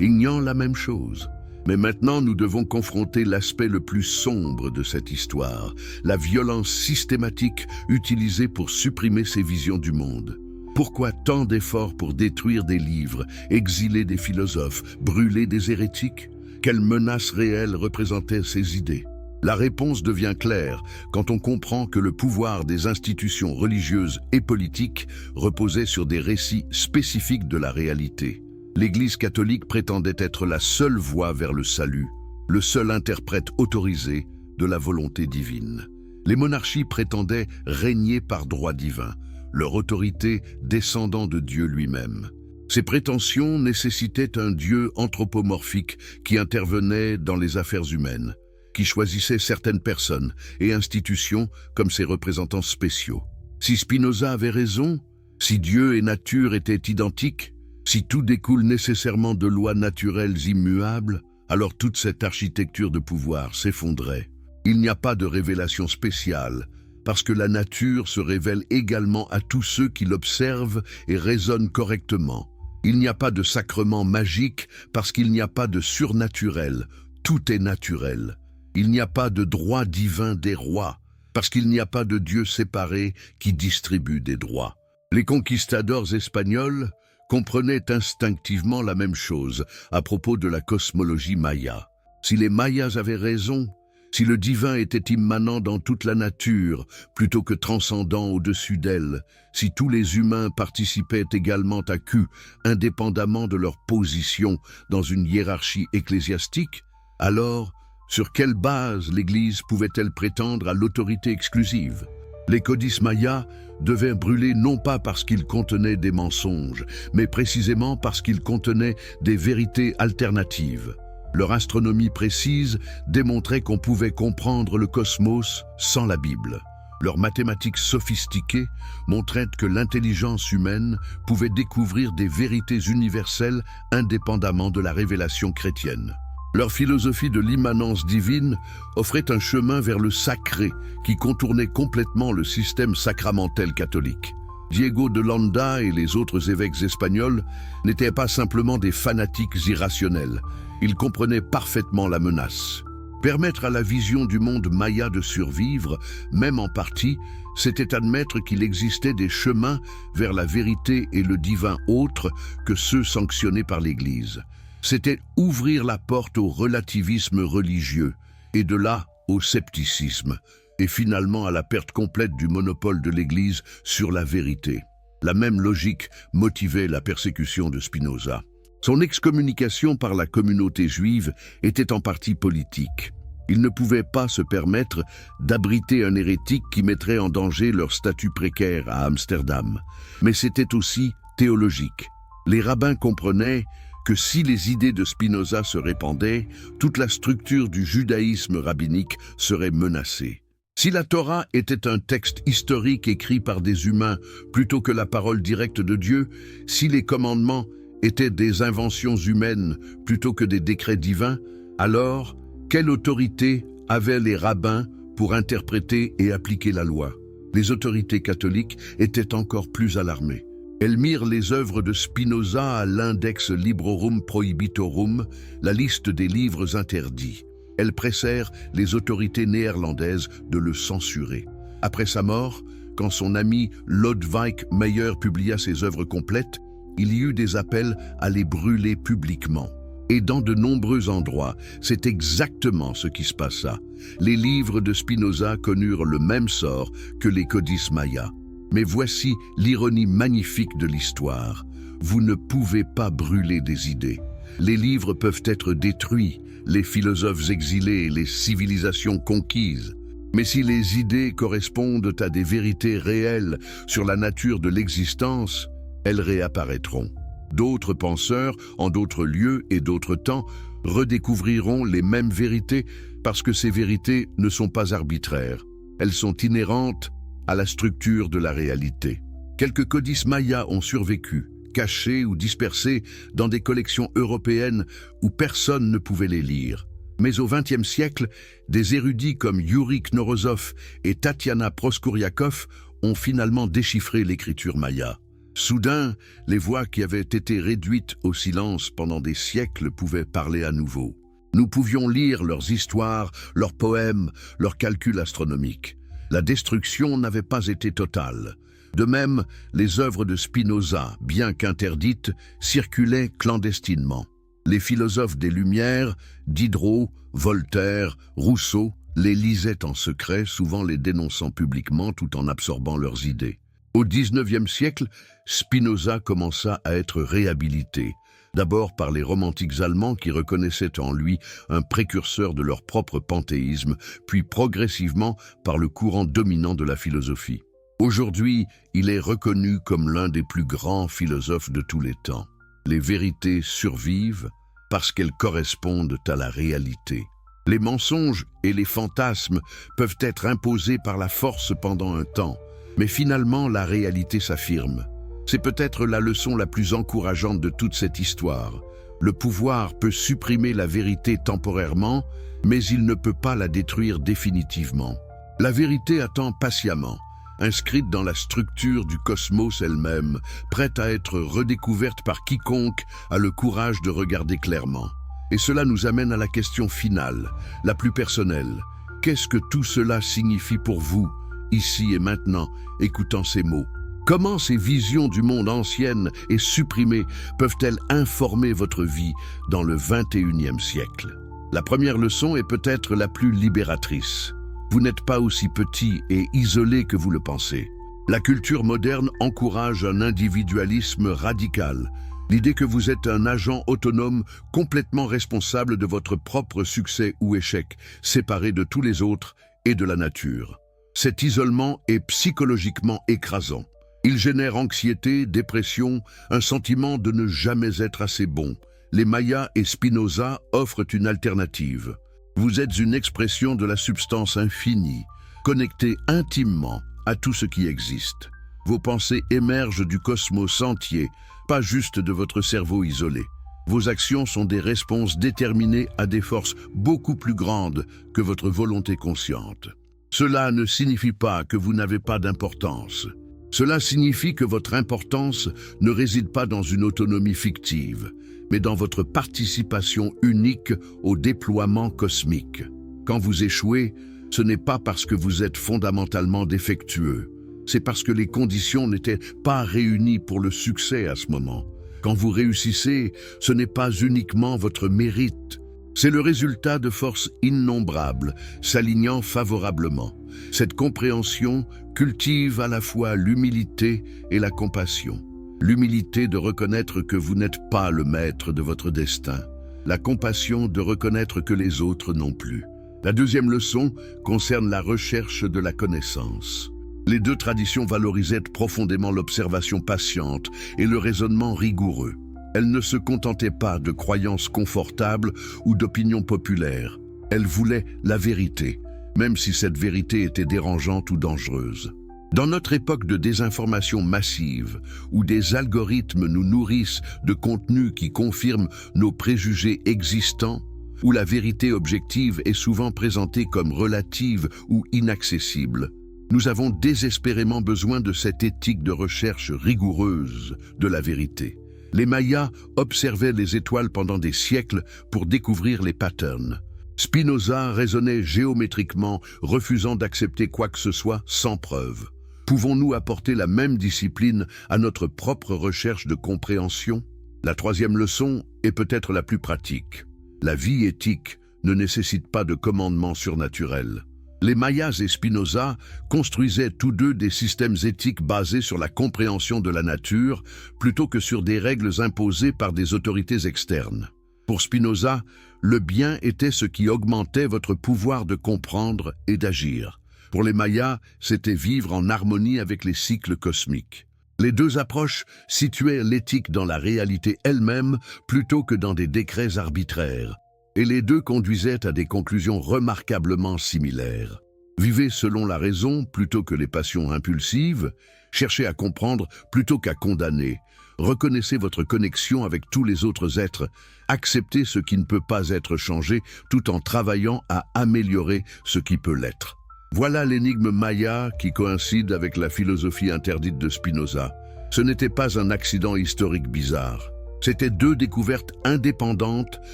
ignorent la même chose. Mais maintenant, nous devons confronter l'aspect le plus sombre de cette histoire, la violence systématique utilisée pour supprimer ces visions du monde. Pourquoi tant d'efforts pour détruire des livres, exiler des philosophes, brûler des hérétiques? Quelle menace réelle représentaient ces idées? La réponse devient claire quand on comprend que le pouvoir des institutions religieuses et politiques reposait sur des récits spécifiques de la réalité. L'Église catholique prétendait être la seule voie vers le salut, le seul interprète autorisé de la volonté divine. Les monarchies prétendaient régner par droit divin, leur autorité descendant de Dieu lui-même. Ces prétentions nécessitaient un Dieu anthropomorphique qui intervenait dans les affaires humaines, qui choisissait certaines personnes et institutions comme ses représentants spéciaux. Si Spinoza avait raison, si Dieu et nature étaient identiques, si tout découle nécessairement de lois naturelles immuables, alors toute cette architecture de pouvoir s'effondrait. Il n'y a pas de révélation spéciale, parce que la nature se révèle également à tous ceux qui l'observent et raisonnent correctement. Il n'y a pas de sacrement magique, parce qu'il n'y a pas de surnaturel, tout est naturel. Il n'y a pas de droit divin des rois, parce qu'il n'y a pas de Dieu séparé qui distribue des droits. Les conquistadors espagnols comprenaient instinctivement la même chose à propos de la cosmologie maya. Si les Mayas avaient raison, si le divin était immanent dans toute la nature plutôt que transcendant au-dessus d'elle, si tous les humains participaient également à Q, indépendamment de leur position dans une hiérarchie ecclésiastique, alors sur quelle base l'Église pouvait-elle prétendre à l'autorité exclusive? Les codices mayas devaient brûler non pas parce qu'ils contenaient des mensonges, mais précisément parce qu'ils contenaient des vérités alternatives. Leur astronomie précise démontrait qu'on pouvait comprendre le cosmos sans la Bible. Leurs mathématiques sophistiquées montraient que l'intelligence humaine pouvait découvrir des vérités universelles indépendamment de la révélation chrétienne. Leur philosophie de l'immanence divine offrait un chemin vers le sacré qui contournait complètement le système sacramentel catholique. Diego de Landa et les autres évêques espagnols n'étaient pas simplement des fanatiques irrationnels. Ils comprenaient parfaitement la menace. Permettre à la vision du monde maya de survivre, même en partie, c'était admettre qu'il existait des chemins vers la vérité et le divin autres que ceux sanctionnés par l'Église. C'était ouvrir la porte au relativisme religieux, et de là au scepticisme, et finalement à la perte complète du monopole de l'Église sur la vérité. La même logique motivait la persécution de Spinoza. Son excommunication par la communauté juive était en partie politique. Il ne pouvait pas se permettre d'abriter un hérétique qui mettrait en danger leur statut précaire à Amsterdam. Mais c'était aussi théologique. Les rabbins comprenaient que si les idées de Spinoza se répandaient, toute la structure du judaïsme rabbinique serait menacée. Si la Torah était un texte historique écrit par des humains plutôt que la parole directe de Dieu, si les commandements étaient des inventions humaines plutôt que des décrets divins, alors quelle autorité avaient les rabbins pour interpréter et appliquer la loi? Les autorités catholiques étaient encore plus alarmées. Elles mirent les œuvres de Spinoza à l'index Librorum Prohibitorum, la liste des livres interdits. Elles pressèrent les autorités néerlandaises de le censurer. Après sa mort, quand son ami Lodewijk Meyer publia ses œuvres complètes, il y eut des appels à les brûler publiquement. Et dans de nombreux endroits, c'est exactement ce qui se passa. Les livres de Spinoza connurent le même sort que les codices mayas. Mais voici l'ironie magnifique de l'histoire. Vous ne pouvez pas brûler des idées. Les livres peuvent être détruits, les philosophes exilés, les civilisations conquises. Mais si les idées correspondent à des vérités réelles sur la nature de l'existence, elles réapparaîtront. D'autres penseurs, en d'autres lieux et d'autres temps, redécouvriront les mêmes vérités parce que ces vérités ne sont pas arbitraires. Elles sont inhérentes à la structure de la réalité. Quelques codices mayas ont survécu, cachés ou dispersés dans des collections européennes où personne ne pouvait les lire. Mais au XXe siècle, des érudits comme Yuri Knorozov et Tatiana Proskouriakov ont finalement déchiffré l'écriture maya. Soudain, les voix qui avaient été réduites au silence pendant des siècles pouvaient parler à nouveau. Nous pouvions lire leurs histoires, leurs poèmes, leurs calculs astronomiques. La destruction n'avait pas été totale. De même, les œuvres de Spinoza, bien qu'interdites, circulaient clandestinement. Les philosophes des Lumières, Diderot, Voltaire, Rousseau, les lisaient en secret, souvent les dénonçant publiquement tout en absorbant leurs idées. Au XIXe siècle, Spinoza commença à être réhabilité, d'abord par les romantiques allemands qui reconnaissaient en lui un précurseur de leur propre panthéisme, puis progressivement par le courant dominant de la philosophie. Aujourd'hui, il est reconnu comme l'un des plus grands philosophes de tous les temps. Les vérités survivent parce qu'elles correspondent à la réalité. Les mensonges et les fantasmes peuvent être imposés par la force pendant un temps, mais finalement la réalité s'affirme. C'est peut-être la leçon la plus encourageante de toute cette histoire. Le pouvoir peut supprimer la vérité temporairement, mais il ne peut pas la détruire définitivement. La vérité attend patiemment, inscrite dans la structure du cosmos elle-même, prête à être redécouverte par quiconque a le courage de regarder clairement. Et cela nous amène à la question finale, la plus personnelle. Qu'est-ce que tout cela signifie pour vous, ici et maintenant, écoutant ces mots? Comment ces visions du monde anciennes et supprimées peuvent-elles informer votre vie dans le XXIe siècle? La première leçon est peut-être la plus libératrice. Vous n'êtes pas aussi petit et isolé que vous le pensez. La culture moderne encourage un individualisme radical, l'idée que vous êtes un agent autonome complètement responsable de votre propre succès ou échec, séparé de tous les autres et de la nature. Cet isolement est psychologiquement écrasant. Il génère anxiété, dépression, un sentiment de ne jamais être assez bon. Les Mayas et Spinoza offrent une alternative. Vous êtes une expression de la substance infinie, connectée intimement à tout ce qui existe. Vos pensées émergent du cosmos entier, pas juste de votre cerveau isolé. Vos actions sont des réponses déterminées à des forces beaucoup plus grandes que votre volonté consciente. Cela ne signifie pas que vous n'avez pas d'importance. Cela signifie que votre importance ne réside pas dans une autonomie fictive, mais dans votre participation unique au déploiement cosmique. Quand vous échouez, ce n'est pas parce que vous êtes fondamentalement défectueux. C'est parce que les conditions n'étaient pas réunies pour le succès à ce moment. Quand vous réussissez, ce n'est pas uniquement votre mérite. C'est le résultat de forces innombrables, s'alignant favorablement. Cette compréhension cultive à la fois l'humilité et la compassion. L'humilité de reconnaître que vous n'êtes pas le maître de votre destin. La compassion de reconnaître que les autres non plus. La deuxième leçon concerne la recherche de la connaissance. Les deux traditions valorisaient profondément l'observation patiente et le raisonnement rigoureux. Elles ne se contentaient pas de croyances confortables ou d'opinions populaires. Elles voulaient la vérité, même si cette vérité était dérangeante ou dangereuse. Dans notre époque de désinformation massive, où des algorithmes nous nourrissent de contenus qui confirment nos préjugés existants, où la vérité objective est souvent présentée comme relative ou inaccessible, nous avons désespérément besoin de cette éthique de recherche rigoureuse de la vérité. Les Mayas observaient les étoiles pendant des siècles pour découvrir les patterns. Spinoza raisonnait géométriquement, refusant d'accepter quoi que ce soit sans preuve. Pouvons-nous apporter la même discipline à notre propre recherche de compréhension? La troisième leçon est peut-être la plus pratique. La vie éthique ne nécessite pas de commandements surnaturels. Les Mayas et Spinoza construisaient tous deux des systèmes éthiques basés sur la compréhension de la nature plutôt que sur des règles imposées par des autorités externes. Pour Spinoza, le bien était ce qui augmentait votre pouvoir de comprendre et d'agir. Pour les Mayas, c'était vivre en harmonie avec les cycles cosmiques. Les deux approches situaient l'éthique dans la réalité elle-même plutôt que dans des décrets arbitraires. Et les deux conduisaient à des conclusions remarquablement similaires. Vivez selon la raison plutôt que les passions impulsives, cherchez à comprendre plutôt qu'à condamner, reconnaissez votre connexion avec tous les autres êtres, acceptez ce qui ne peut pas être changé tout en travaillant à améliorer ce qui peut l'être. Voilà l'énigme Maya qui coïncide avec la philosophie interdite de Spinoza. Ce n'était pas un accident historique bizarre. C'étaient deux découvertes indépendantes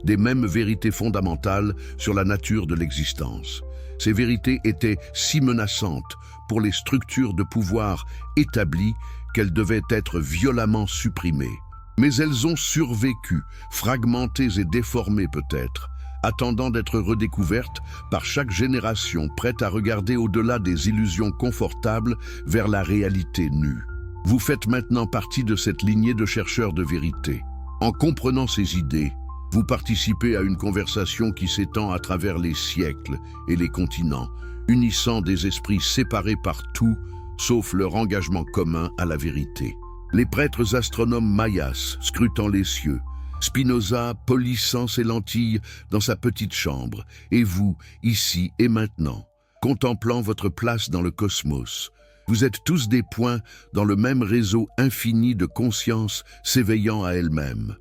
des mêmes vérités fondamentales sur la nature de l'existence. Ces vérités étaient si menaçantes pour les structures de pouvoir établies qu'elles devaient être violemment supprimées. Mais elles ont survécu, fragmentées et déformées peut-être, attendant d'être redécouvertes par chaque génération prête à regarder au-delà des illusions confortables vers la réalité nue. Vous faites maintenant partie de cette lignée de chercheurs de vérité. En comprenant ces idées, vous participez à une conversation qui s'étend à travers les siècles et les continents, unissant des esprits séparés par tout, sauf leur engagement commun à la vérité. Les prêtres astronomes mayas scrutant les cieux, Spinoza polissant ses lentilles dans sa petite chambre, et vous, ici et maintenant, contemplant votre place dans le cosmos. Vous êtes tous des points dans le même réseau infini de conscience s'éveillant à elle-même.